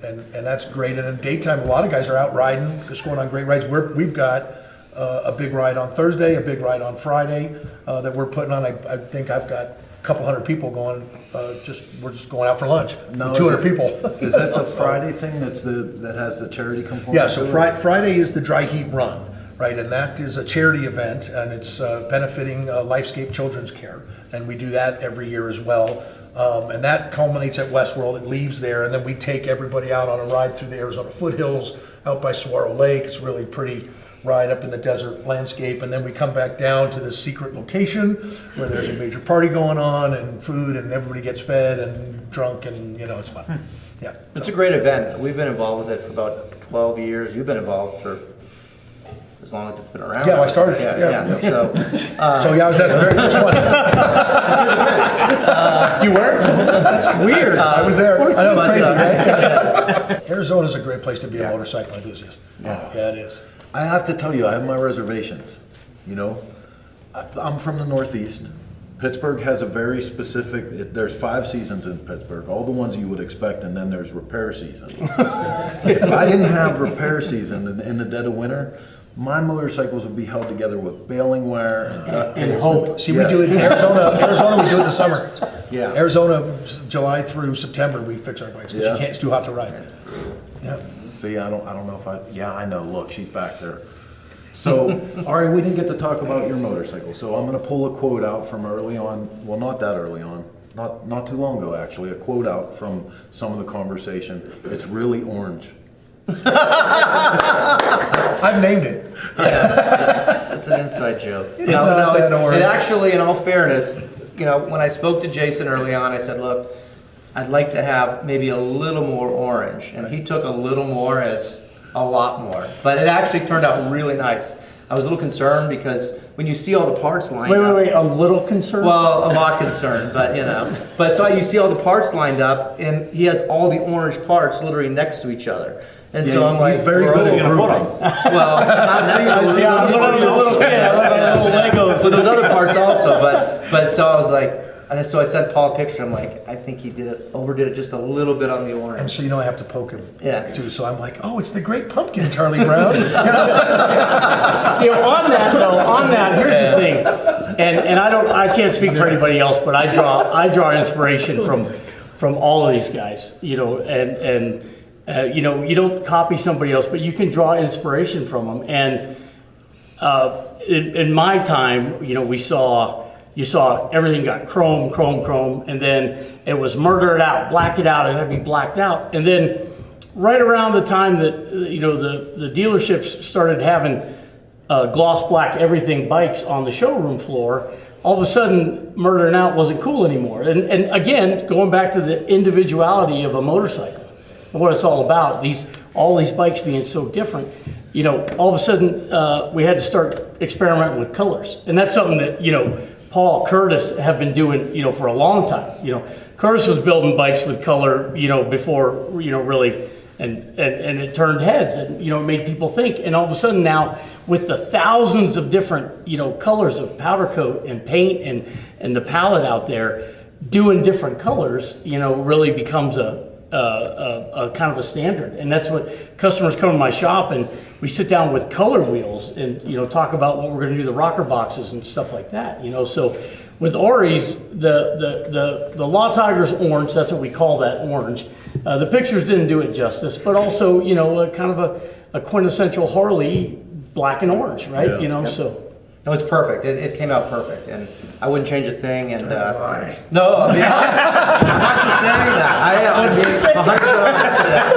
and that's great. And in daytime, a lot of guys are out riding, just going on great rides. We've got a big ride on Thursday, a big ride on Friday that we're putting on. I think I've got a couple hundred people going. We're just going out for lunch. No, 200 people. Is that the Friday thing that has the charity component? Yeah, so to it? Friday is the Dry Heat Run, right? And that is a charity event, and it's benefiting Lifescape Children's Care. And we do that every year as well. And that culminates at Westworld. It leaves there, and then we take everybody out on a ride through the Arizona foothills, out by Saguaro Lake. It's really pretty ride up in the desert landscape, and then we come back down to this secret location where there's a major party going on and food, and everybody gets fed and drunk, and it's fun. Yeah, It's a great event. We've been involved with it for about 12 years. You've been involved for as long as it's been around. Yeah, I started. Yeah. So, so yeah, I was at the very first one. You were? That's weird. I was there. I know, it's But, crazy, right? Arizona's a great place to be a motorcycle enthusiast. Yeah, it is. I have to tell you, I have my reservations. I'm from the Northeast. Pittsburgh has a very specific, there's 5 seasons in Pittsburgh, all the ones you would expect, and then there's repair season. If I didn't have repair season in the dead of winter, my motorcycles would be held together with baling wire and duct tape. And hope. See, we do it in Arizona, we do it in the summer. Yeah. Arizona, July through September, we fix our bikes, because it's too hot to ride. Yeah. See, I don't know if I know, look, she's back there. So, all right, we didn't get to talk about your motorcycle, so I'm gonna pull a quote out from early on, well, not that early on, not too long ago, actually, a quote out from some of the conversation. It's really orange. I've named it. It's an inside joke. It's not that orange. It actually, in all fairness, when I spoke to Jason early on, I said, look, I'd like to have maybe a little more orange. And he took a little more as a lot more. But it actually turned out really nice. I was a little concerned because when you see all the parts lined up. Wait, a little concerned? Well, a lot concerned, but But so you see all the parts lined up, and he has all the orange parts literally next to each other. And so I'm like, he's very good at grouping. well, not necessarily. Yeah, I'm a little kid. I love little Legos. So those other parts also, but so I was like, and so I sent Paul a picture. I'm like, I think he overdid it just a little bit on the And orange. so I have to poke him too. So I'm like, oh, it's the Great Pumpkin, Charlie Brown. On that, here's the thing, and I can't speak for anybody else, but I draw inspiration from all of these guys, and You know, you don't copy somebody else, but you can draw inspiration from them. And in my time, you know, you saw everything got chrome, and then it was murder it out, black it out, it had to be blacked out. And then right around the time that, you know, the dealerships started having gloss black everything bikes on the showroom floor, all of a sudden murdering out wasn't cool anymore. And again, going back to the individuality of a motorcycle and what it's all about, all these bikes being so different, you know, all of a sudden we had to start experimenting with colors. And that's something that, you know, Paul, Curtis have been doing, you know, for a long time. You know, Curtis was building bikes with color, you know, before, you know, really, and it turned heads, and, you know, it made people think. And all of a sudden now, with the thousands of different, you know, colors of powder coat and paint and the palette out there, doing different colors, you know, really becomes a kind of a standard. And that's what customers come to my shop, and we sit down with color wheels and, you know, talk about what we're going to do, the rocker boxes and stuff like that, you know. So with Ori's, the Law Tiger's orange, that's what we call that, orange. The pictures didn't do it justice, but also, you know, kind of a quintessential Harley, black and orange, right? Yeah. You know, Yep. so. No, it's perfect. It came out perfect, and I wouldn't change a thing. And no, I mean, I'm not just saying that. I would be 100% that.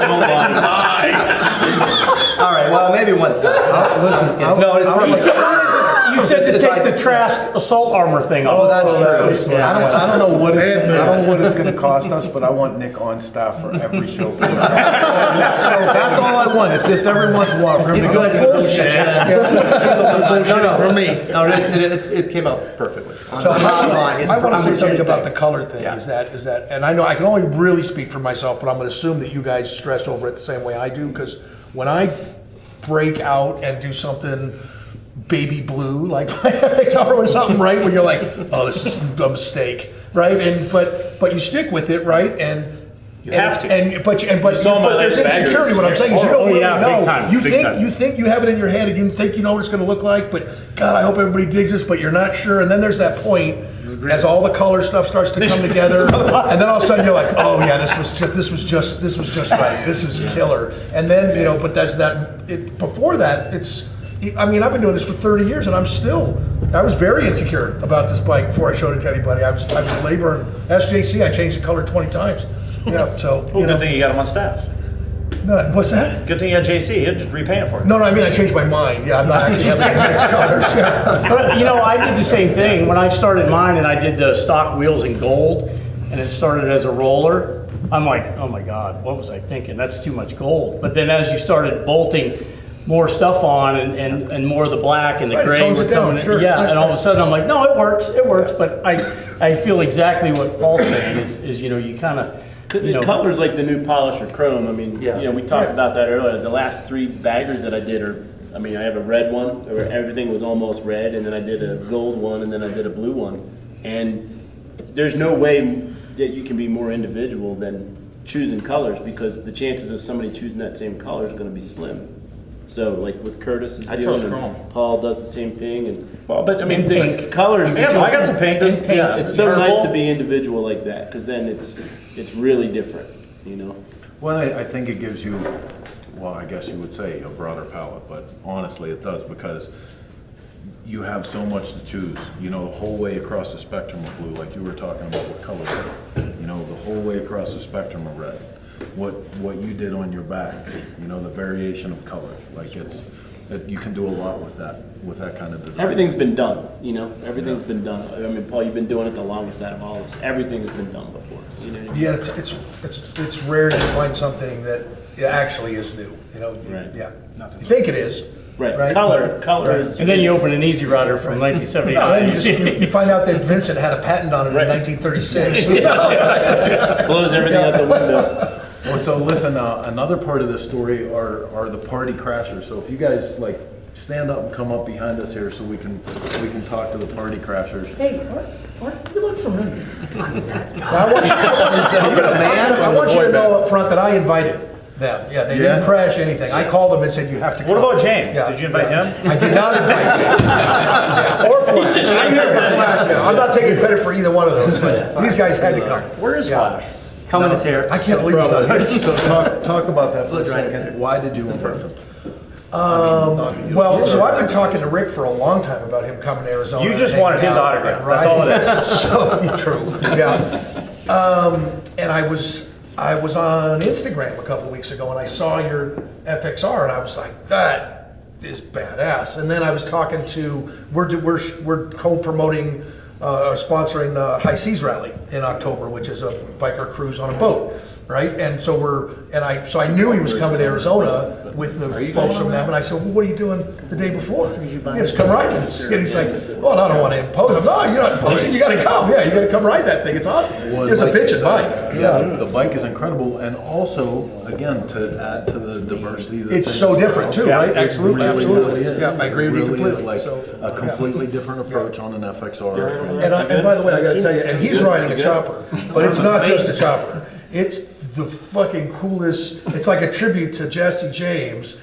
All right. Well, maybe one. Listen, no, it's perfect. You said to take the Trask assault armor thing off. Oh, that's true. Yeah, I don't know what it's going to cost us, but I want Nick on staff for every show. So that's all I want. It's just every once in a while for him He's to good. go. No, for me. No, it came out perfectly. So I want to say something about the color thing. Yeah. Is that, and I know I can only really speak for myself, but I'm going to assume that you guys stress over it the same way I do, because when I break out and do something baby blue, like my FXR or something, right? Where you're like, oh, this is a mistake, right? And but you stick with it, right? And You have to. But there's insecurity. What I'm saying is you don't really know. Big time, You think you have it in your head, and you think you know what it's going to look like. But God, I hope everybody digs this. But you're not sure. And then there's that point as all the color stuff starts to come together, and then all of a sudden you're like, oh yeah, this was just right. This is killer. And then, you know, but that's that. Before that, it's. I mean, I've been doing this for 30 years, and I was very insecure about this bike before I showed it to anybody. I was laboring. SJC, I changed the color 20 times. Yeah, so. Well, good thing you got him on staff. No, what's that? Good thing you had JC. He'd just repaint it for you. No, I mean, I changed my mind. Yeah, I'm not actually having mixed colors. Yeah. But, you know, I did the same thing when I started mine, and I did the stock wheels in gold, and it started as a roller. I'm like, oh my God, what was I thinking? That's too much gold. But then as you started bolting more stuff on and more of the black and the Right, gray tones were it down, coming in. sure. Yeah, and all of a sudden I'm like, no, it works. But I feel exactly what Paul's saying is, you know, you kind of, you know. Colors like the new polish or chrome. I mean, Yeah. you know, we talked about that earlier. The last 3 baggers that I did are, I mean, I have a red one where everything was almost red, and then I did a gold one, and then I did a blue one. And there's no way that you can be more individual than choosing colors, because the chances of somebody choosing that same color is going to be slim. So, like with Curtis is I doing, chose and chrome. Paul does the same thing, and Well, but I mean, the colors. Yeah, I got some pink. Yeah, It's so purple. nice to be individual like that, because then it's really different, you know. Well, I think it gives you, well, I guess you would say a broader palette, but honestly it does, because you have so much to choose, you know, the whole way across the spectrum of blue, like you were talking about with color, you know, the whole way across the spectrum of red. What you did on your back, you know, the variation of color, like you can do a lot with that kind of design. Everything's been done, you know. Everything's been done. I mean, Paul, you've been doing it the longest out of all of us. Everything has been done before. You know what I mean? Yeah, it's rare to find something that actually is new. You know. Right. Yeah. You think it is. Right. Color Right. is. And then you open an Easy Rider from 1978. No, then you find out that Vincent had a patent on it in 1936. blows everything out the window. Well, so listen, another part of this story are the party crashers. So if you guys like stand up and come up behind us here, so we can talk to the party crashers. Hey, you look familiar. I want you to know up front that I invited them. Yeah, they didn't crash anything. I called them and said, you have to come. What about James? Did you invite him? I did not invite James. Or Flash. I'm here for Flash now. I'm not taking credit for either one of those, but these guys had to come. Where is Flash? Combing his hair. I can't believe he's not here. So talk about that for a Blood second. Why did you invite him? Well, so I've been talking to Rick for a long time about him coming to Arizona. You just and wanted hanging his out, autograph. right? That's all it is. So true. Yeah. And I was on Instagram a couple weeks ago and I saw your FXR and I was like, that is badass. And then I was talking to we're co-promoting sponsoring the High Seas Rally in October, which is a biker cruise on a boat. Right, and so I knew he was coming to Arizona with the folks from them, and I said, well, what are you doing the day before? Just come ride with us. And he's like, well, I don't want to impose. I'm, no, you're not imposing. You got to come. Yeah, you got to come ride that thing. It's awesome. It's a bitchin' bike. Yeah, the bike is incredible, and also again to add to the diversity. It's so different too, right? Absolutely, absolutely. Is. Yeah, I agree with you really completely. is like a completely different approach on an FXR. And by the way, I got to tell you, and he's riding a chopper, but it's not just a chopper. It's the fucking coolest. It's like a tribute to Jesse James.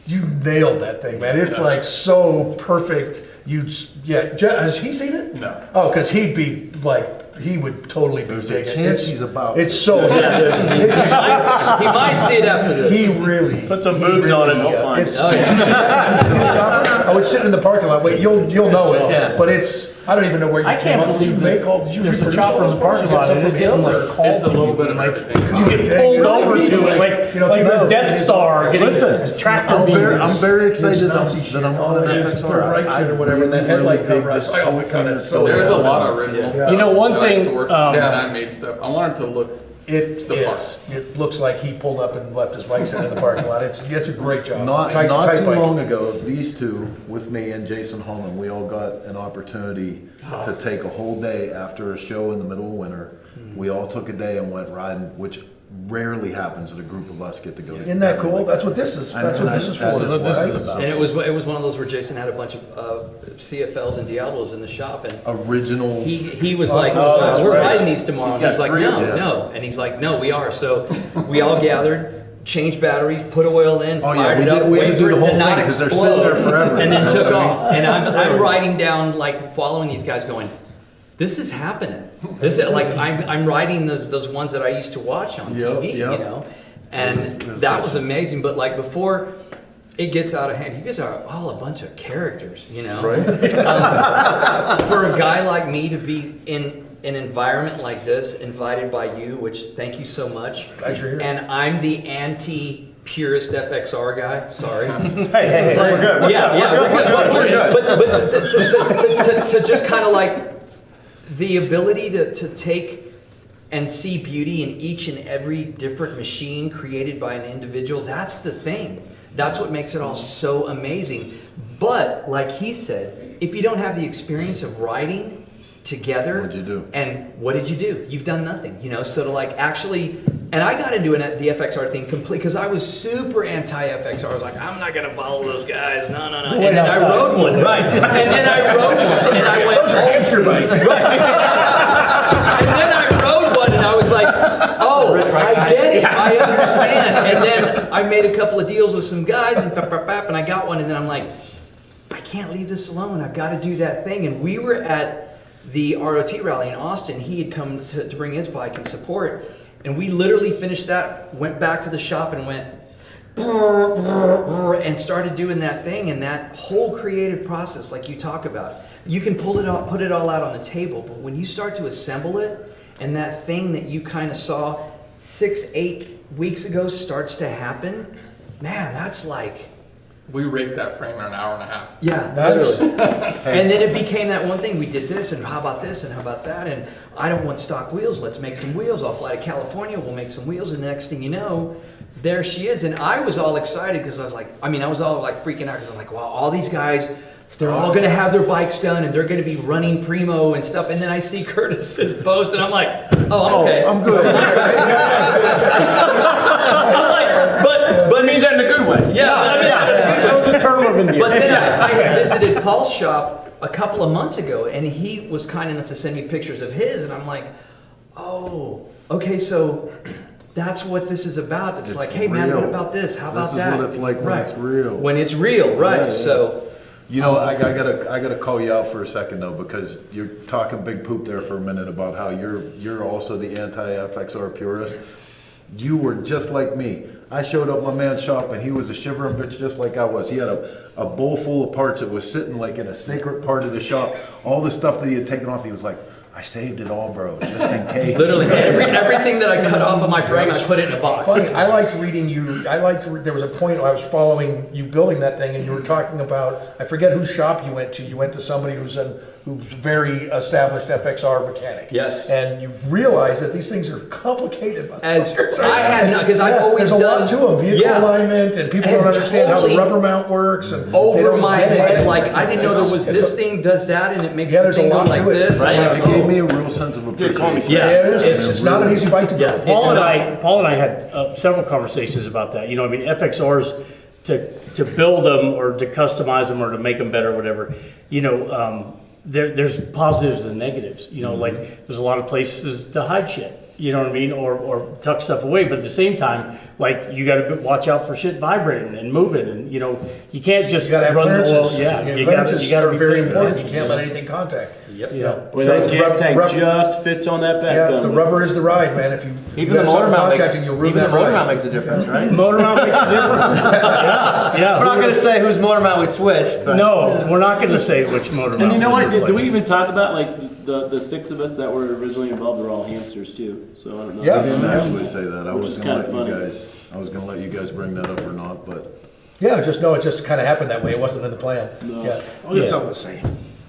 You nailed that thing, man. It's like so perfect. Has he seen it? No. Oh, because he'd be like, he would totally be There's a digging chance it. he's about. It's so. He might see it after this. He really. Put some boobs on it and he'll find it. Oh, yeah. I would sit in the parking lot. Wait, you'll know it. Yeah. But it's. I don't even know where you I came can't up. Did you believe make all? Did you there's a reproduce chopper all in the those parts? parking You get lot some and it from didn't him, like or- call It's a to little you. bit of everything. You get Yeah, pulled you know, over you to know, it like you know, the people- Death Star getting Listen, tractor I'm beams. very excited Nazi that I'm on an shit, FXR. the right shit or whatever, and that headlight cover, I saw, oh my God, that's so There's a cool. lot of original stuff. You know, one I used thing, to work um, and I made stuff. I wanted to look. It The is. It looks like he pulled up and left his bike set in the parking lot. It's a great job. Not Tight too bike. long ago, these two, with me and Jason Hofmann, we all got an opportunity to take a whole day after a show in the middle of winter. We all took a day and went riding, which rarely happens that a group of us get to go together. Isn't that cool? That's what this is. That's what this is for. That is what this right? is about. And it was one of those where Jason had a bunch of CFLs and Diablos in the shop, and Original. he was like, that's we're right. riding these tomorrow. And he's like, no. And he's like, no, we are. So we all gathered, changed batteries, put oil in, Oh, yeah, fired we it up, did- we had to wait do for the it whole to not thing 'cause they're explode, sitting there forever. and then took off. And I'm riding down, like following these guys going, this is happening. This is like, I'm riding those ones that I used to watch on TV, you know? And It was that was amazing. But like before it gets out of hand, you guys are all a bunch of characters, you know? Right. For a guy like me to be in an environment like this, invited by you, which thank you so much. Glad you're here. And I'm the anti-purist FXR guy. Sorry. Hey, we're good. We're But to just kind of like the ability to take and see beauty in each and every different machine created by an individual, that's the thing. That's what makes it all so amazing. But like he said, if you don't have the experience of riding together, What'd you do? And what did you do? You've done nothing, you know? So to like actually, and I got into the FXR thing completely because I was super anti-FXR. I was like, I'm not gonna follow those guys, no. And then I rode one, right? And then I rode one, and I went, Those are hamster bikes. and then I rode one, and I was like, oh, I get it, I understand. And then I made a couple of deals with some guys, and and I got one, and then I'm like, I can't leave this alone. I've got to do that thing. And we were at the ROT rally in Austin. He had come to bring his bike and support, and we literally finished that, went back to the shop, and went and started doing that thing. And that whole creative process, like you talk about, you can put it all out on the table, but when you start to assemble it, and that thing that you kind of saw 6-8 weeks ago starts to happen, man, that's like, We rigged that frame in an hour and a half. yeah, Nice. literally. And then it became that one thing. We did this, and how about this, and how about that? And I don't want stock wheels. Let's make some wheels. I'll fly to California. We'll make some wheels. And the next thing you know, there she is. And I was all excited because I was all like freaking out because I'm like, wow, all these guys, they're all going to have their bikes done, and they're going to be running primo and stuff. And then I see Curtis's post, and I'm like, oh, I'm okay. I'm good. I'm like, but Means that in a good way. But then I had visited Paul's shop a couple of months ago, and he was kind enough to send me pictures of his, and I'm like, oh, okay, so that's what this is about. It's like, hey man, real. what about this? How about This is that? what it's like when Right. it's real. When it's real, right? Yeah, yeah. So You know, I gotta call you out for a second though, because you're talking big poop there for a minute about how you're also the anti-FXR purist. You were just like me. I showed up my man's shop and he was a shivering bitch just like I was. He had a bowl full of parts that was sitting like in a sacred part of the shop. All the stuff that he had taken off, he was like, I saved it all, bro, just in case. Literally, everything that I cut off of my frame, I put it in a box. Funny, I liked reading you. There was a point I was following you building that thing, and you were talking about, I forget whose shop you went to. You went to somebody who's very established FXR mechanic. Yes. And you realized that these things are complicated. As I had, because I've always there's done. a lot to them. Vehicle alignment, and people don't understand how the rubber mount works. And over my head, like I didn't know there was this thing does that, and it makes the thing go like this. Right? It gave me a real sense of appreciation. Yeah, it's not an easy bite to build. Paul and I had several conversations about that. You know, I mean, FXRs to build them or to customize them or to make them better, or whatever. You know, there's positives and negatives. You know, like there's a lot of places to hide shit. You know what I mean, or tuck stuff away. But at the same time, like you got to watch out for shit vibrating and moving, and you know you can't just run clearances. the oil. Yeah, clearances are very important. You can't let anything contact. Yep. Yeah. Well, that gas tank just fits on that back. Yeah, the rubber is the ride, man. If you Even the motor mount makes a difference, right? Motor mount makes a difference. Yeah. We're not going to say whose motor mount we switched, but No, we're not going to say which motor mount. And you know what? we Did we even talk about like the six of us that were originally involved were all hamsters too? So I don't know. Yeah. I didn't actually say that. I Which was is gonna kinda let you funny. guys. I was gonna let you guys bring that up or not, but yeah, it just kind of happened that way. It wasn't in the plan. No. Yeah. I'll get something to say.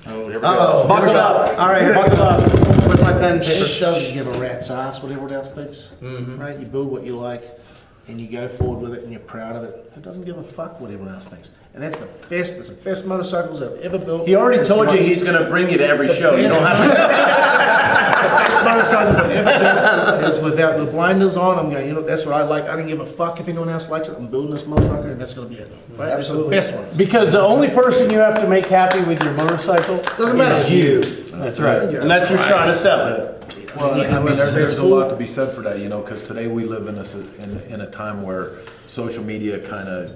Oh, here we uh-oh, go. buckle up. All right, buckle up. With my pen and paper. It doesn't give a rat's ass what everyone else thinks, right? You build what you like, and you go forward with it, and you're proud of it. It doesn't give a fuck what everyone else thinks, and that's the best. That's the best motorcycles I've ever built. He already It's told you the he's going to bring you to every the show. You don't have to. The best motorcycles I've ever built is without the blinders on. I'm going, you know, that's what I like. I don't give a fuck if anyone else likes it. I'm building this motherfucker, and that's going to be it. Right? Absolutely. It's the best ones. Because the only person you have to make happy with your motorcycle Doesn't matter. is you. That's right. Unless you're trying to sell it. well, I mean, that's there's a cool. lot to be said for that, you know, because today we live in a time where social media kind of,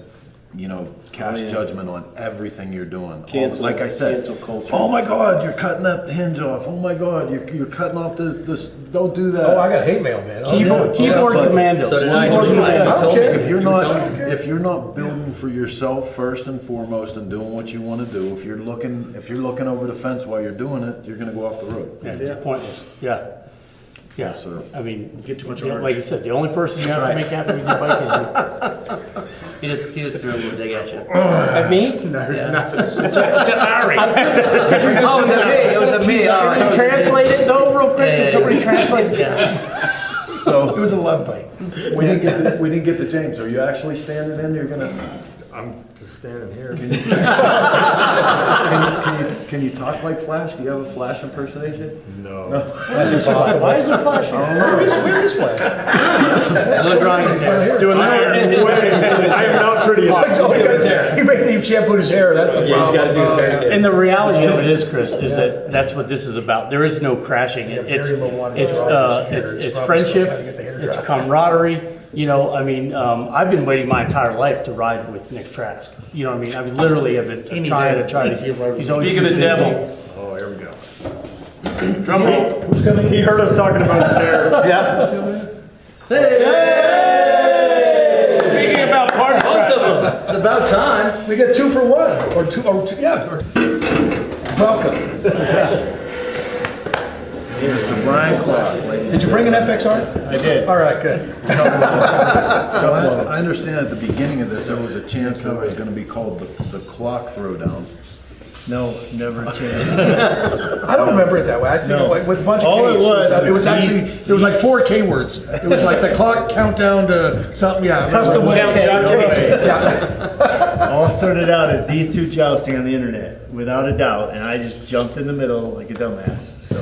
you know, casts judgment on everything you're doing. Like I said, cancel culture. oh my God, you're cutting that hinge off. Oh my God, you're cutting off this. Don't do that. Oh, I got hate mail, man. Keyboard commandos. So did I. Keyboard Did you say? commandos. I don't care. If you're You were not telling me. if you're not building for yourself first and foremost and doing what you want to do, if you're looking over the fence while you're doing it, you're gonna go off the road. Yeah, it's pointless. Yeah. Yeah. Yes, sir. I mean, Get too much yeah, orange. like you said, the only person you have to make happy with your bike is you. He just threw a little dig at you. At me? No, nothing. It's a Ari. Oh, it was at me. It was at me. All right. Translate it though, real quick. Can somebody translate it? Yeah. So It was a love bite. we didn't get to James. Are you actually standing in? You're gonna. I'm just standing here. Can you talk like Flash? Do you have a Flash impersonation? No. That's impossible. Why is it flashing? Where is Flash? No drawing his hair. Doing I am not pretty enough. You shampooed his hair. That's the problem. Yeah, he's got to do his hair. And the reality of it is, Chris, is that that's what this is about. There is no crashing. It's friendship. It's camaraderie. You know, I mean, I've been waiting my entire life to ride with Nick Trask. You know what I mean? I mean, literally, I've been trying to. He's always Speaking of the devil. Oh, here we go. Drum roll. He heard us talking about his hair. Speaking about party Both of them. It's about time. We get 2 for 1, or two, yeah. Welcome. Mr. Brian Klock, ladies. Did you bring an FXR? I did. All right, good. So I understand at the beginning of this, there was a chance that it was going to be called the Klock Throwdown. No, never a chance. I don't remember it that way. I think No. with a bunch of All it Ks. was It was was actually, there was like 4 K words. It was like the clock countdown to something, yeah. Custom K. Yeah. All started out as these two jousting on the internet, without a doubt, and I just jumped in the middle like a dumbass. So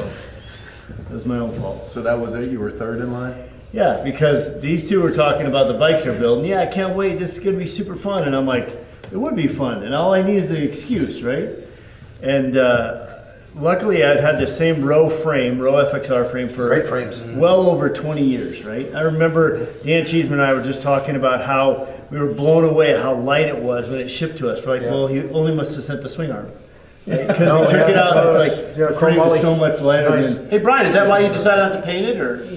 it was my own fault. So that was it? You were third in line? Yeah, because these two were talking about the bikes they're building. Yeah, I can't wait. This is gonna be super fun. And I'm like, it would be fun. And all I need is the excuse, right? And luckily, I'd had the same row FXR frame for Great frames. well over 20 years, right? I remember Dan Cheeseman and I were just talking about how we were blown away at how light it was when it shipped to us. We're like, well, he only must have sent the swing arm. Because we took it out, it's like the frame was so much lighter. Than, Hey Brian, is that why you decided not to paint it, or? so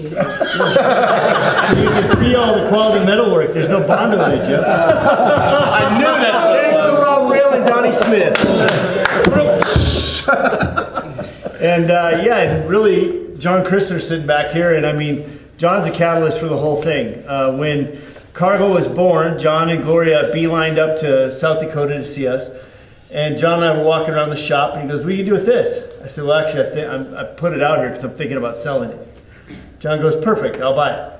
you can see all the quality metalwork. There's no bond on it, Jeff. I knew that. Thanks to Rob Rail and Donnie Smith. And and really, John Christner's sitting back here, and I mean, John's a catalyst for the whole thing. When Cargo was born, John and Gloria beelined up to South Dakota to see us. And John and I were walking around the shop, and he goes, what do you do with this? I said, well, actually, I put it out here because I'm thinking about selling it. John goes, perfect, I'll buy it.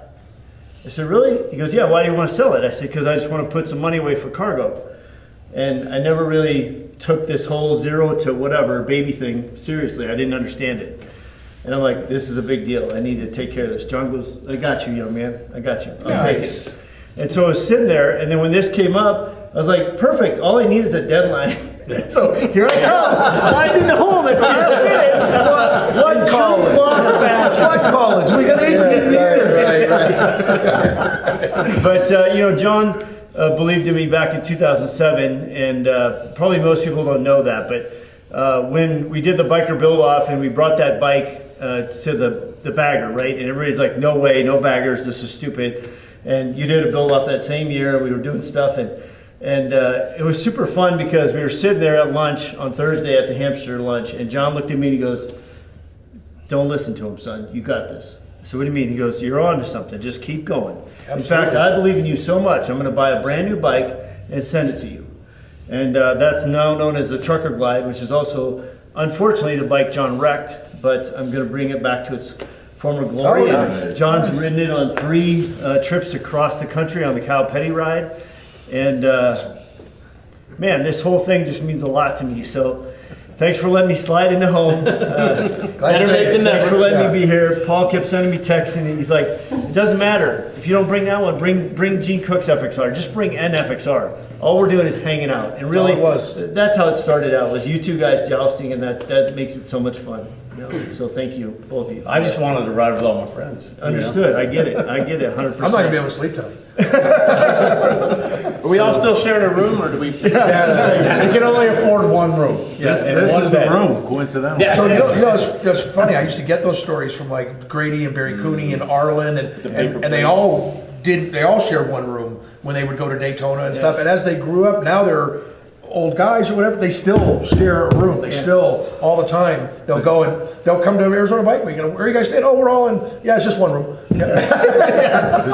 I said, really? He goes, yeah, why do you want to sell it? I said, because I just want to put some money away for Cargo. And I never really took this whole 0 to whatever baby thing seriously. I didn't understand it. And I'm like, this is a big deal. I need to take care of this. John goes, I got you, young man. I got you. I'll take it. And so I was sitting there, and then when this came up, I was like, perfect. All I need is a deadline. So here I come, sliding home at the last minute. What college? What college? We got 18 years. Right. But John believed in me back in 2007, and probably most people don't know that. But when we did the biker build off and we brought that bike to the bagger, right? And everybody's like, no way, no baggers, this is stupid. And you did a build off that same year. We were doing stuff, and it was super fun because we were sitting there at lunch on Thursday at the hamster lunch, and John looked at me and he goes, don't listen to him, son. You got this. So what do you mean? He goes, you're on to something. Just keep going. Absolutely. In fact, I believe in you so much, I'm going to buy a brand new bike and send it to you. And that's now known as the Trucker Glide, which is also, unfortunately, the bike John wrecked, but I'm going to bring it back to its former glory. Oh, nice. John's ridden it on 3 trips across the country on the Cow Petty ride. And man, this whole thing just means a lot to me. So thanks for letting me slide into home. Thanks for letting me be here. Paul kept sending me texts, and he's like, it doesn't matter. If you don't bring that one, bring Gene Cook's FXR. Just bring an FXR. All we're doing is hanging out. And really, that's how it started out, was you two guys jousting, and that makes it so much fun. So thank you, both of you. I just wanted to ride with all my friends. Understood. I get it. 100%. I'm not gonna be able to sleep tonight. Are we all still sharing a room, or do we? We can only afford one room. This is the room, coincidentally. Yeah. So that's funny. I used to get those stories from like Grady and Barry Cooney and Arlen, and they all shared one room when they would go to Daytona and stuff. And as they grew up, now they're old guys or whatever, they still share a room. They still, all the time, they'll go and they'll come to Arizona Bike Week. Where are you guys staying? Oh, we're all in, it's just one room. Did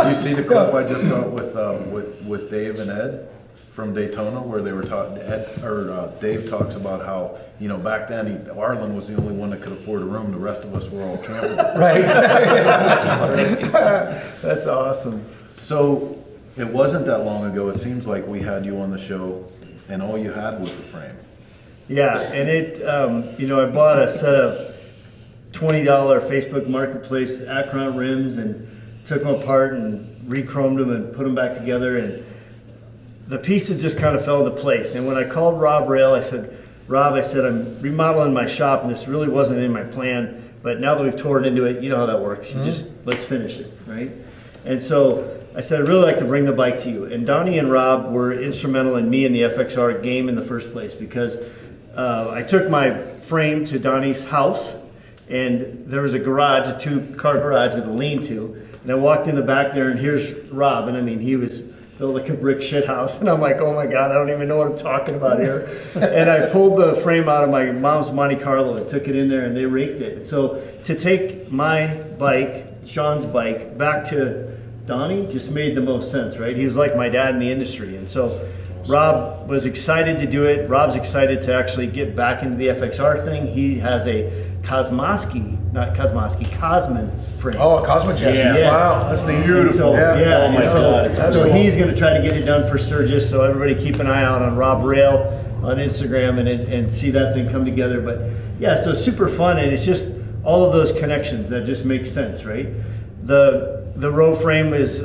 you see the clip I just got with Dave and Ed from Daytona, where they were talking, Dave talks about how, back then Arlen was the only one that could afford a room. The rest of us were all camping. Right. That's awesome. So it wasn't that long ago. It seems like we had you on the show, and all you had was the frame. Yeah, and I bought a set of $20 Facebook Marketplace Acron rims and took them apart and re-chromed them and put them back together, and the pieces just kind of fell into place. And when I called Rob Rail, I said, Rob, I'm remodeling my shop, and this really wasn't in my plan, but now that we've torn into it, you know how that works. You just, let's finish it, right? And so I said, I'd really like to bring the bike to you. And Donnie and Rob were instrumental in me in the FXR game in the first place, because I took my frame to Donnie's house, and there was a garage, a 2-car garage with a lean-to. And I walked in the back there, and here's Rob. And I mean, he was built like a brick shit house. And I'm like, oh my God, I don't even know what I'm talking about here. And I pulled the frame out of my mom's Monte Carlo and took it in there, and they raked it. So to take my bike, Sean's bike, back to Donnie just made the most sense, right? He was like my dad in the industry. And so Rob was excited to do it. Rob's excited to actually get back into the FXR thing. He has a Cosman frame. Oh, a Cosman chassis. Yes. Wow, that's beautiful. So, Oh my God. So he's going to try to get it done for Sturgis. So everybody keep an eye out on Rob Rail on Instagram and see that thing come together. But yeah, so super fun, and it's just all of those connections that just make sense, right? The row frame is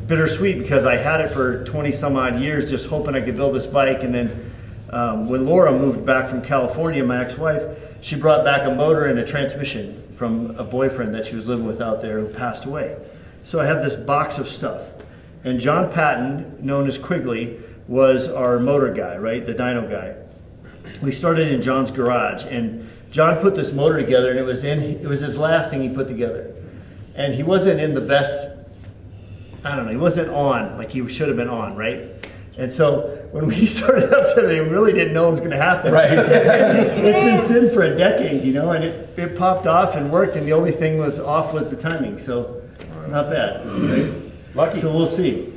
bittersweet because I had it for 20 some odd years just hoping I could build this bike, and then when Laura moved back from California, my ex-wife, she brought back a motor and a transmission from a boyfriend that she was living with out there who passed away. So I have this box of stuff, And John Patton, known as Quigley, was our motor guy, right? The dyno guy. We started in John's garage, and John put this motor together, and it was his last thing he put together. And he wasn't in the best, I don't know, he wasn't on like he should have been on, right? And so when we started up today, we really didn't know it was going to happen. Right. It's been sitting for a decade, you know, and it popped off and worked, and the only thing was off was the timing. So not bad. Right? Lucky. So we'll see.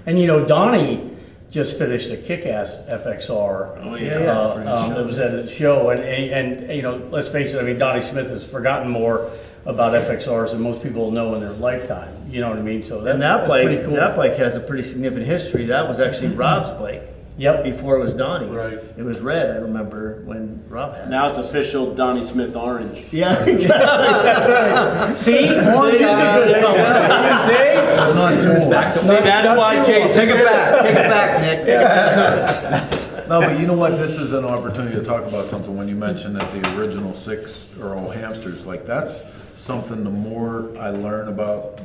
And you know, Donnie just finished a kick-ass FXR. Oh, yeah. It was at a show, and you know, let's face it. I mean, Donnie Smith has forgotten more about FXRs than most people know in their lifetime. You know what I mean? So That bike has a pretty significant history. That was actually Rob's bike. Yep. Before it was Donnie's. Right. It was red, I remember, when Rob had it. Now it's official Donnie Smith orange. Yeah, exactly. See, orange is a good color. I'm not too old. See, that's why Jason. Take it back. Take it back, Nick. Take it back. No, but you know what? This is an opportunity to talk about something. When you mentioned that the original 6 are all hamsters, like that's something. The more I learn about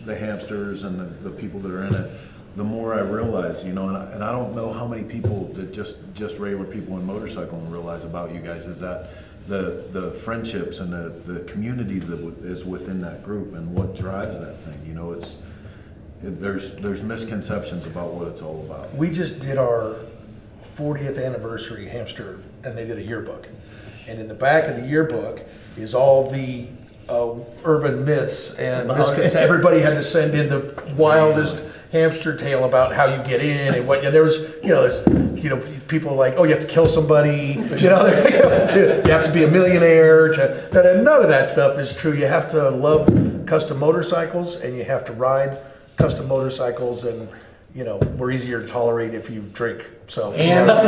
the hamsters and the people that are in it, the more I realize, you know, and I don't know how many people that just regular people in motorcycling realize about you guys is that the friendships and the community that is within that group and what drives that thing. You know, there's misconceptions about what it's all about. We just did our 40th anniversary hamster, and they did a yearbook. And in the back of the yearbook is all the urban myths and misconceptions. Everybody had to send in the wildest hamster tale about how you get in and what. And there was, people like, oh, you have to kill somebody. You know, you have to be a millionaire. And none of that stuff is true. You have to love custom motorcycles, and you have to ride custom motorcycles, and you know, we're easier to tolerate if you drink. So And I'll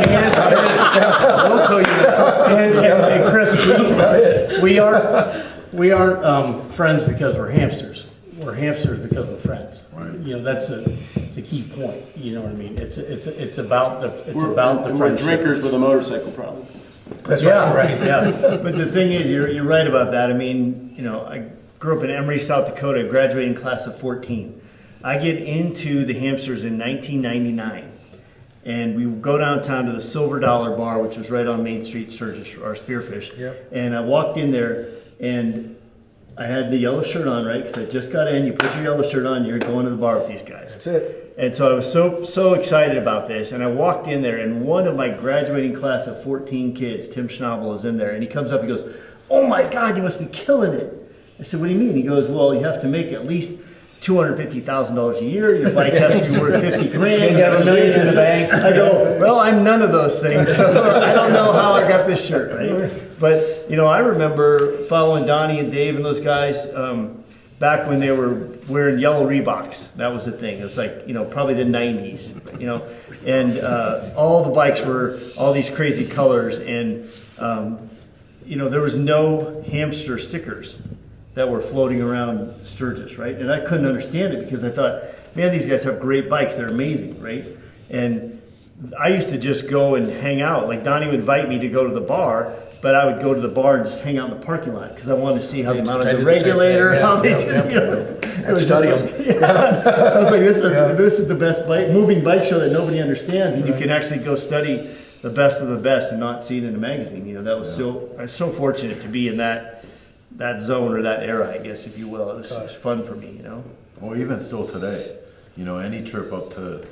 tell you that. and Chris, we aren't friends because we're hamsters. We're hamsters because we're friends. Right. You know, that's a key point. You know what I mean? It's about the We're friendship. drinkers with a motorcycle problem. that's Yeah, right. Yeah. But the thing is, you're right about that. I mean, you know, I grew up in Emory, South Dakota, graduating class of 14. I get into the hamsters in 1999. And we go downtown to the Silver Dollar Bar, which was right on Main Street, Sturgis, or Spearfish. Yep. And I walked in there, and I had the yellow shirt on, right? Because I just got in. You put your yellow shirt on, you're going to the bar with these guys. That's it. And so I was so excited about this, and I walked in there, and one of my graduating class of 14 kids, Tim Schnabel, is in there, and he comes up, he goes, "Oh my God, you must be killing it." I said, "What do you mean?" He goes, "Well, you have to make at least $250,000 a year. Your bike has to be worth 50 grand. You have $1 million in the bank." I go, "Well, I'm none of those things, so I don't know how I got this shirt, right?" But, you know, I remember following Donnie and Dave and those guys back when they were wearing yellow Reeboks. That was the thing. It was like, you know, probably the 90s, you know, and all the bikes were all these crazy colors, and, you know, there was no hamster stickers that were floating around Sturgis, right? And I couldn't understand it because I thought, man, these guys have great bikes. They're amazing, right? And I used to just go and hang out. Like Donnie would invite me to go to the bar, but I would go to the bar and just hang out in the parking lot because I wanted to see how they mounted the regulator, how they did, you know. It was just like, I was like, this is the best moving bike show that nobody understands, and you can actually go study the best of the best and not see it in a magazine. You know, that was I was so fortunate to be in that zone or that era, I guess, if you will. It was fun for me, you know. Well, even still today, you know, any trip up to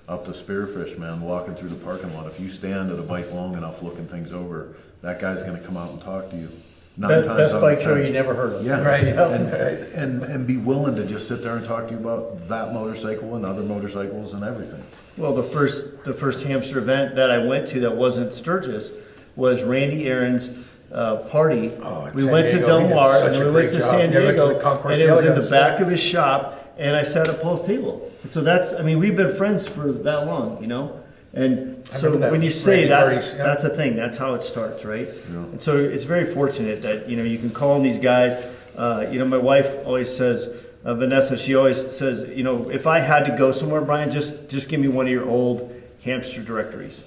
Spearfish, man, walking through the parking lot, if you stand at a bike long enough looking things over, that guy's going to come out and talk to you. Best bike show you never heard of. Yeah, Right. and be willing to just sit there and talk to you about that motorcycle and other motorcycles and everything. Well, the first hamster event that I went to that wasn't Sturgis was Randy Aaron's party. We went to Del Mar, and we went to San Diego, and it was in the back of his shop, and I sat at Paul's table. And so we've been friends for that long, you know? And so when you say that's a thing, that's how it starts, right? Yeah. And so it's very fortunate that, you know, you can call on these guys. You know, my wife always says, Vanessa, she always says, you know, if I had to go somewhere, Brian, just give me one of your old hamster directories.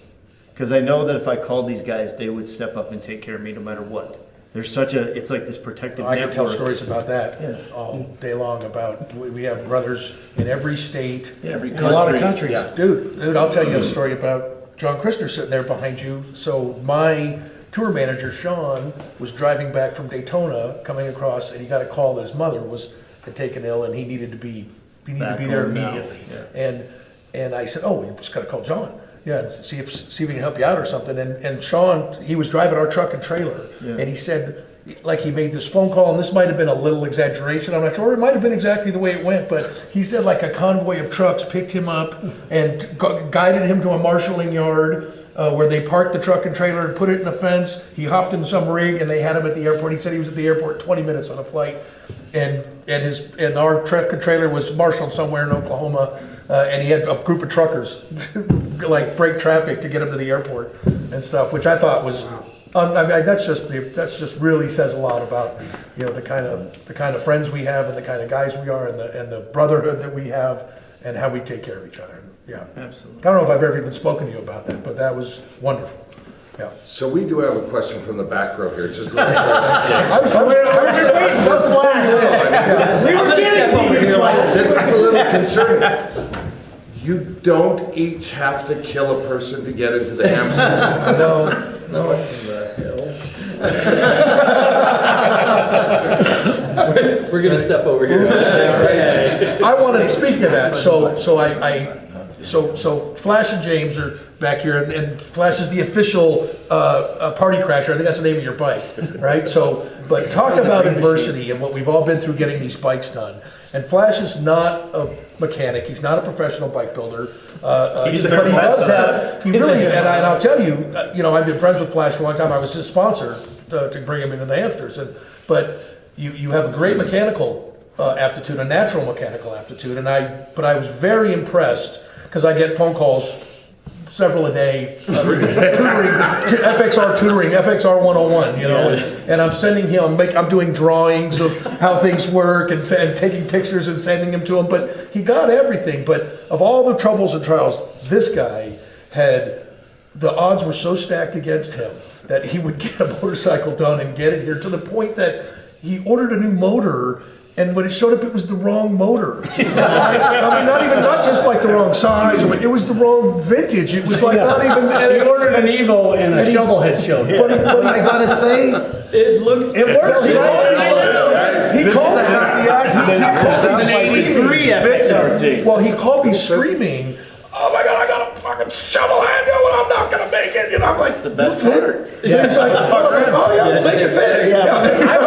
Because I know that if I called these guys, they would step up and take care of me no matter what. it's like this protective I can network. tell stories about that all day long. About we have brothers in every state, Every in a lot of country. countries. Dude, I'll tell you a story about John Christner sitting there behind you. So my tour manager Sean was driving back from Daytona, coming across, and he got a call that his mother had taken ill, and he needed to be there home now. immediately. And I said, oh, you just got to call John. Yeah, see if we can help you out or something. And Sean, he was driving our truck and trailer, and he said, like he made this phone call, and this might have been a little exaggeration. I'm not sure. It might have been exactly the way it went, but he said like a convoy of trucks picked him up and guided him to a marshalling yard where they parked the truck and trailer and put it in a fence. He hopped in some rig and they had him at the airport. He said he was at the airport 20 minutes on a flight, and our truck and trailer was marshaled somewhere in Oklahoma. And he had a group of truckers like break traffic to get him to the airport and stuff, which I thought was, that's just really says a lot about, the kind of friends we have and the kind of guys we are and the brotherhood that we have and how we take care of each other. Yeah, Absolutely. I don't know if I've ever even spoken to you about that, but that was wonderful. Yeah. So we do have a question from the back row here. Just let me This is a little concerning. You don't each have to kill a person to get into the hamsters. No. We're gonna step over here. I wanted to speak to that. So Flash and James are back here, and Flash is the official party crasher. I think that's the name of your bike, right? So, but talk about adversity and what we've all been through getting these bikes done. And Flash is not a mechanic. He's not a professional bike builder. But he does have. He really, and I'll tell you, I've been friends with Flash for a long time. I was his sponsor to bring him into the hamsters, but you have a great mechanical aptitude, a natural mechanical aptitude, but I was very impressed because I get phone calls several a day, FXR tutoring, FXR 101, and I'm sending him, I'm doing drawings of how things work and taking pictures and sending them to him, but he got everything. But of all the troubles and trials, this guy the odds were so stacked against him that he would get a motorcycle done and get it here to the point that he ordered a new motor. And when it showed up, it was the wrong motor. I mean, not just like the wrong size, but it was the wrong vintage. It was like not even. And he ordered an Evo and a shovelhead showed. But I gotta say, it works. He called a happy accident. It's an 83 FXR. Well, he called me screaming, "Oh my God, I got a fucking shovelhead, I'm not gonna make it." I'm like, It's the best motor. It's like, oh yeah, we'll make it fit. I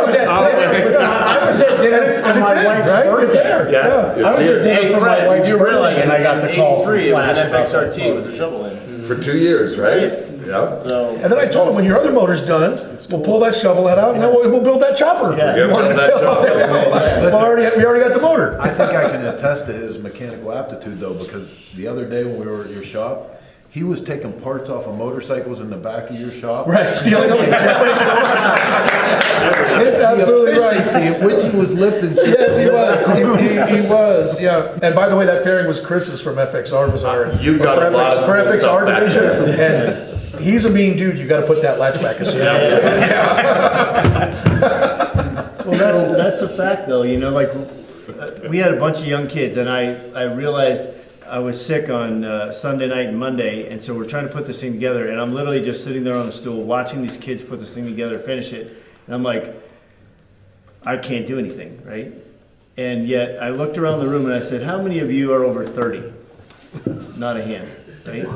was at dinner for my wife's birthday. It's there. Yeah, I was at dinner for my wife's birthday and I got the call from 83, it was Flash. an FXRT with a shovel in. For 2 years, right? Yeah. So. And then I told him, when your other motor's done, we'll pull that shovelhead out and then we'll build that chopper. Yeah. We'll build that chopper. We already got the motor. I think I can attest to his mechanical aptitude though, because the other day when we were at your shop, he was taking parts off of motorcycles in the back of your shop. Right, stealing them. It's absolutely The right. efficiency at which he was lifting. Yes, he was. He was, yeah. And by the way, that fairing was Chris's from FXR. Was our You got a lot of for cool stuff FXR back division. there. And he's a mean dude. You got to put that latch back as soon as. Well, that's a fact, though. Like we had a bunch of young kids, and I realized I was sick on Sunday night and Monday, and so we're trying to put this thing together, and I'm literally just sitting there on the stool watching these kids put this thing together, finish it, and I'm like, I can't do anything, right? And yet I looked around the room and I said, how many of you are over 30? Not a hand, right?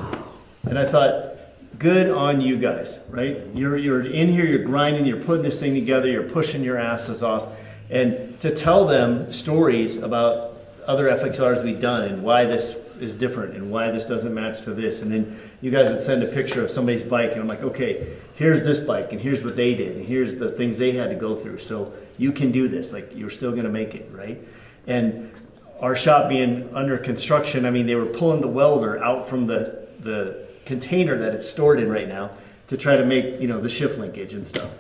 And I thought, good on you guys, right? You're in here, you're grinding, you're putting this thing together, you're pushing your asses off, and to tell them stories about other FXRs we've done and why this is different and why this doesn't match to this. And then you guys would send a picture of somebody's bike and I'm like, okay, here's this bike and here's what they did and here's the things they had to go through. So you can do this, like you're still gonna make it, right? And our shop being under construction, I mean, they were pulling the welder out from the container that it's stored in right now to try to make, the shift linkage and stuff.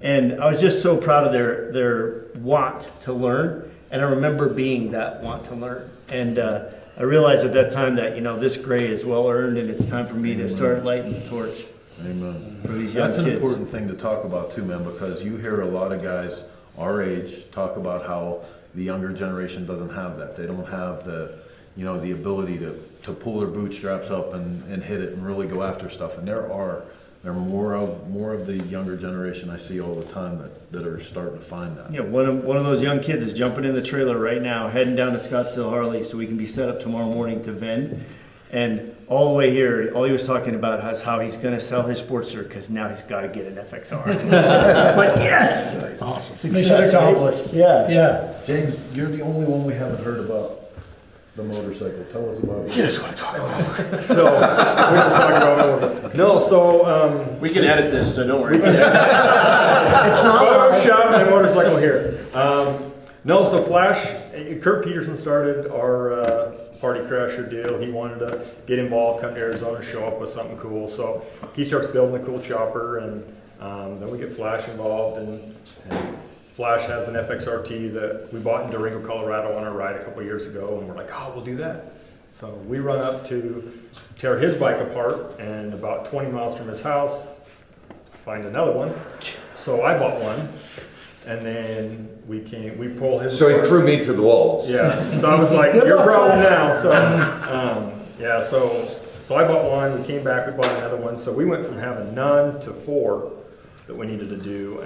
And I was just so proud of their want to learn. And I remember being that want to learn. And I realized at that time that, this gray is well earned and it's time for me to start lighting the torch. Amen. For these young That's an kids. important thing to talk about too, man, because you hear a lot of guys our age talk about how the younger generation doesn't have that. They don't have the, you know, the ability to pull their bootstraps up and hit it and really go after stuff. And there are more of the younger generation I see all the time that are starting to find that. Yeah, one of those young kids is jumping in the trailer right now, heading down to Scottsdale Harley so we can be set up tomorrow morning to vend. And all the way here, all he was talking about is how he's going to sell his Sportster because now he's got to get an FXR. Like, yes! Awesome. Mission accomplished. Yeah. Yeah. James, you're the only one we haven't heard about the motorcycle. Tell us about it. Yes, want to talk about it. So, we can talk about it. No, so, We can edit this, so don't worry. It's not Photoshop my motorcycle here. No, so Flash, Kurt Peterson started our party crasher deal. He wanted to get involved, come to Arizona, show up with something cool. So he starts building a cool chopper, and then we get Flash involved, and Flash has an FXRT that we bought in Durango, Colorado on a ride a couple years ago, and we're like, oh, we'll do that. So we run up to tear his bike apart, and about 20 miles from his house, find another one. So I bought one. And then we pull his. So he apart. threw me to the wolves. Yeah. So I was like, your problem now. So, yeah. So I bought one. We came back. We bought another one. So we went from having none to 4 that we needed to do,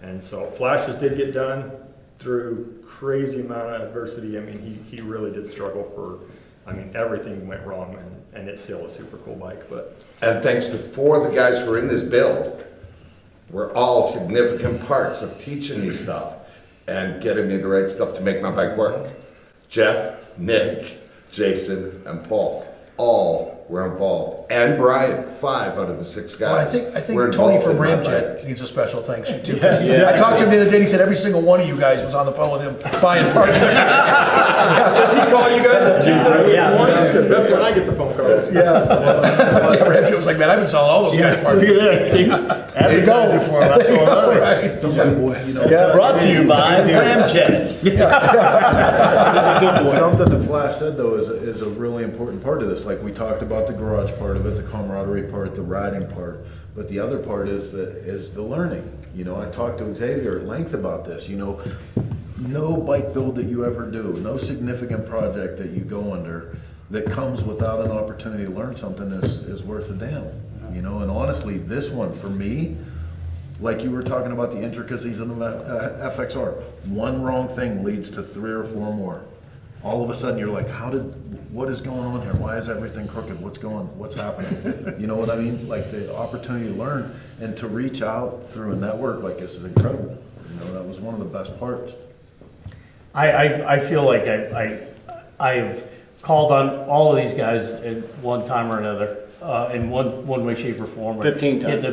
and so Flashes did get done through crazy amount of adversity. I mean, he really did struggle for. I mean, everything went wrong, and it's still a super cool bike. But And thanks to 4 of the guys who are in this build, we're all significant parts of teaching me stuff and getting me the right stuff to make my bike work. Jeff, Nick, Jason, and Paul all were involved. And Brian, 5 out of the 6 guys. Well, I were think involved Tony from in my Ramjet bike. needs a special thanks too. I talked to him the other day, and he said every single one of you guys was on the phone with him buying parts. does he call you guys at 2:30 in the morning? Because that's when I get the phone calls. Ramjet was like, man, I've been selling all those guys parts. Advertising for him. Right. Brought to you by Ramjet. Something that Flash said though is a really important part of this. Like we talked about the garage part of it, the camaraderie part, the riding part, but the other part is the learning. You know, I talked to Xavier at length about this. You know, no bike build that you ever do, no significant project that you go under that comes without an opportunity to learn something is worth a damn. You know, and honestly, this one for me, like you were talking about the intricacies of the FXR, one wrong thing leads to 3 or 4 more. All of a sudden you're like, what is going on here? Why is everything crooked? What's happening? You know what I mean? Like the opportunity to learn and to reach out through a network like this is incredible. You know, that was one of the best parts. I feel like I've called on all of these guys at one time or another. In one way, shape, or form. 15 times.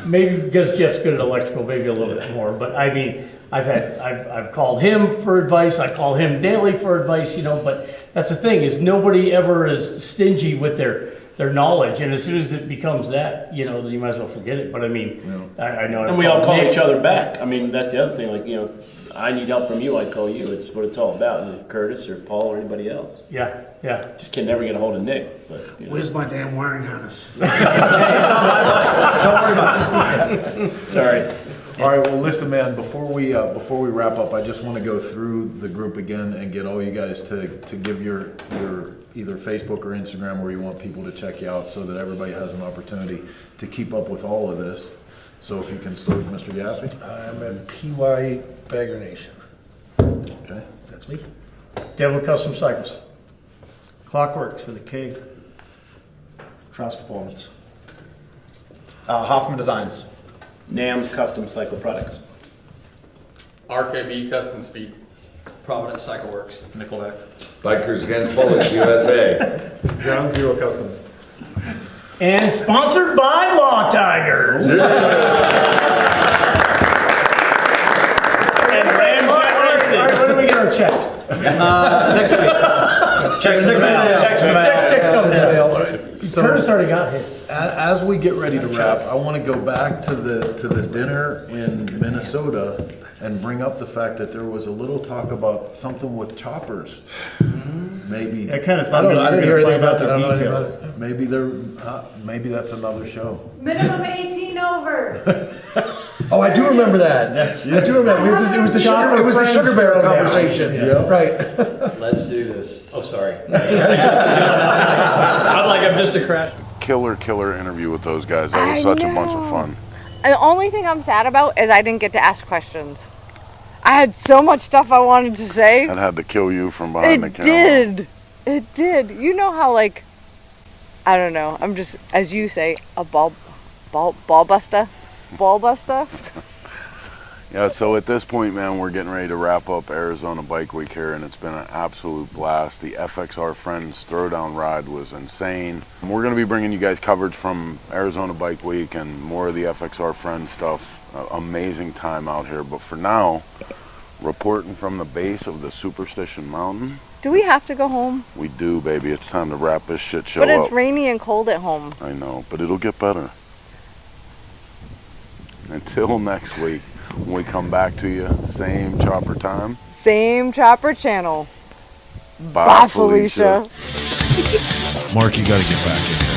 Maybe because Jeff's good at electrical, maybe a little bit more. But I mean, I've called him for advice. I call him daily for advice. You know, but that's the thing is nobody ever is stingy with their knowledge. And as soon as it becomes that, you know, you might as well forget it. But I mean, I know. And we all call each other back. I mean, that's the other thing. Like, you know, I need help from you, I call you. It's what it's all about. And Curtis or Paul or anybody else. Yeah. Just can never get a hold of Nick. But, you know. Where's my damn wiring harness? Don't worry about it. Sorry. All right, well, listen, man, before we wrap up, I just want to go through the group again and get all you guys to give your either Facebook or Instagram where you want people to check you out so that everybody has an opportunity to keep up with all of this. So if you can start with Mr. Yaffe. I'm at PY Bagger Nation. Okay. That's me. Devil Custom Cycles. Clockworks with a K. Trask Performance. Hofmann Designs. NAM's Custom Cycle Products. RKB Custom Speed. Providence Cycle Works. Nickelback. Bikers Against Bullets USA. Ground Zero Customs. And sponsored by Law Tigers. And Ramjet Racing. All right, when do we get our checks? Next week. Checks in the mail. Checks coming in. Curtis already got his. As we get ready to wrap, I want to go back to the dinner in Minnesota and bring up the fact that there was a little talk about something with choppers. Maybe. I kind of thought I didn't hear anything about the details. Maybe that's another show. Minimum 18 over. Oh, I do remember that. I do remember. It was the sugar bear conversation. Yeah. Right. Let's do this. Oh, sorry. I'm like, I'm just a crash. Killer interview with those guys. That was such a bunch of fun. The only thing I'm sad about is I didn't get to ask questions. I had so much stuff I wanted to say. That had to kill you from behind the camera. It did. You know how, like, I don't know. I'm just, as you say, a ball buster. Ball buster. Yeah, so at this point, man, we're getting ready to wrap up Arizona Bike Week here, and it's been an absolute blast. The FXR Friends Throwdown ride was insane. We're going to be bringing you guys coverage from Arizona Bike Week and more of the FXR Friends stuff. Amazing time out here, but for now, reporting from the base of the Superstition Mountain. Do we have to go home? We do, baby. It's time to wrap this shit show But up. it's rainy and cold at home. I know, but it'll get better. Until next week, when we come back to you, same chopper time. Same chopper channel. Bye, Felicia. Mark, you got to get back in here.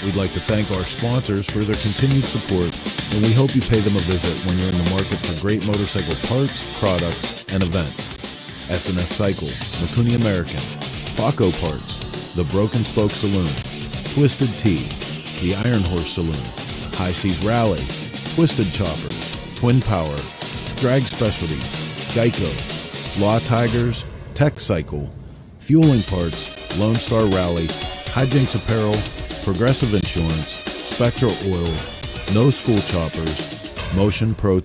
We'd like to thank our sponsors for their continued support, and we hope you pay them a visit when you're in the market for great motorcycle parts, products, and events. S&S Cycle, Makuni American, Baco Parts, The Broken Spoke Saloon, Twisted Tea, The Iron Horse Saloon, High Seas Rally, Twisted Choppers, Twin Power, Drag Specialties, Geico, Law Tigers, Tech Cycle, Fueling Parts, Lone Star Rally, Hijinks Apparel, Progressive Insurance, Spectral Oil, No School Choppers, Motion Pro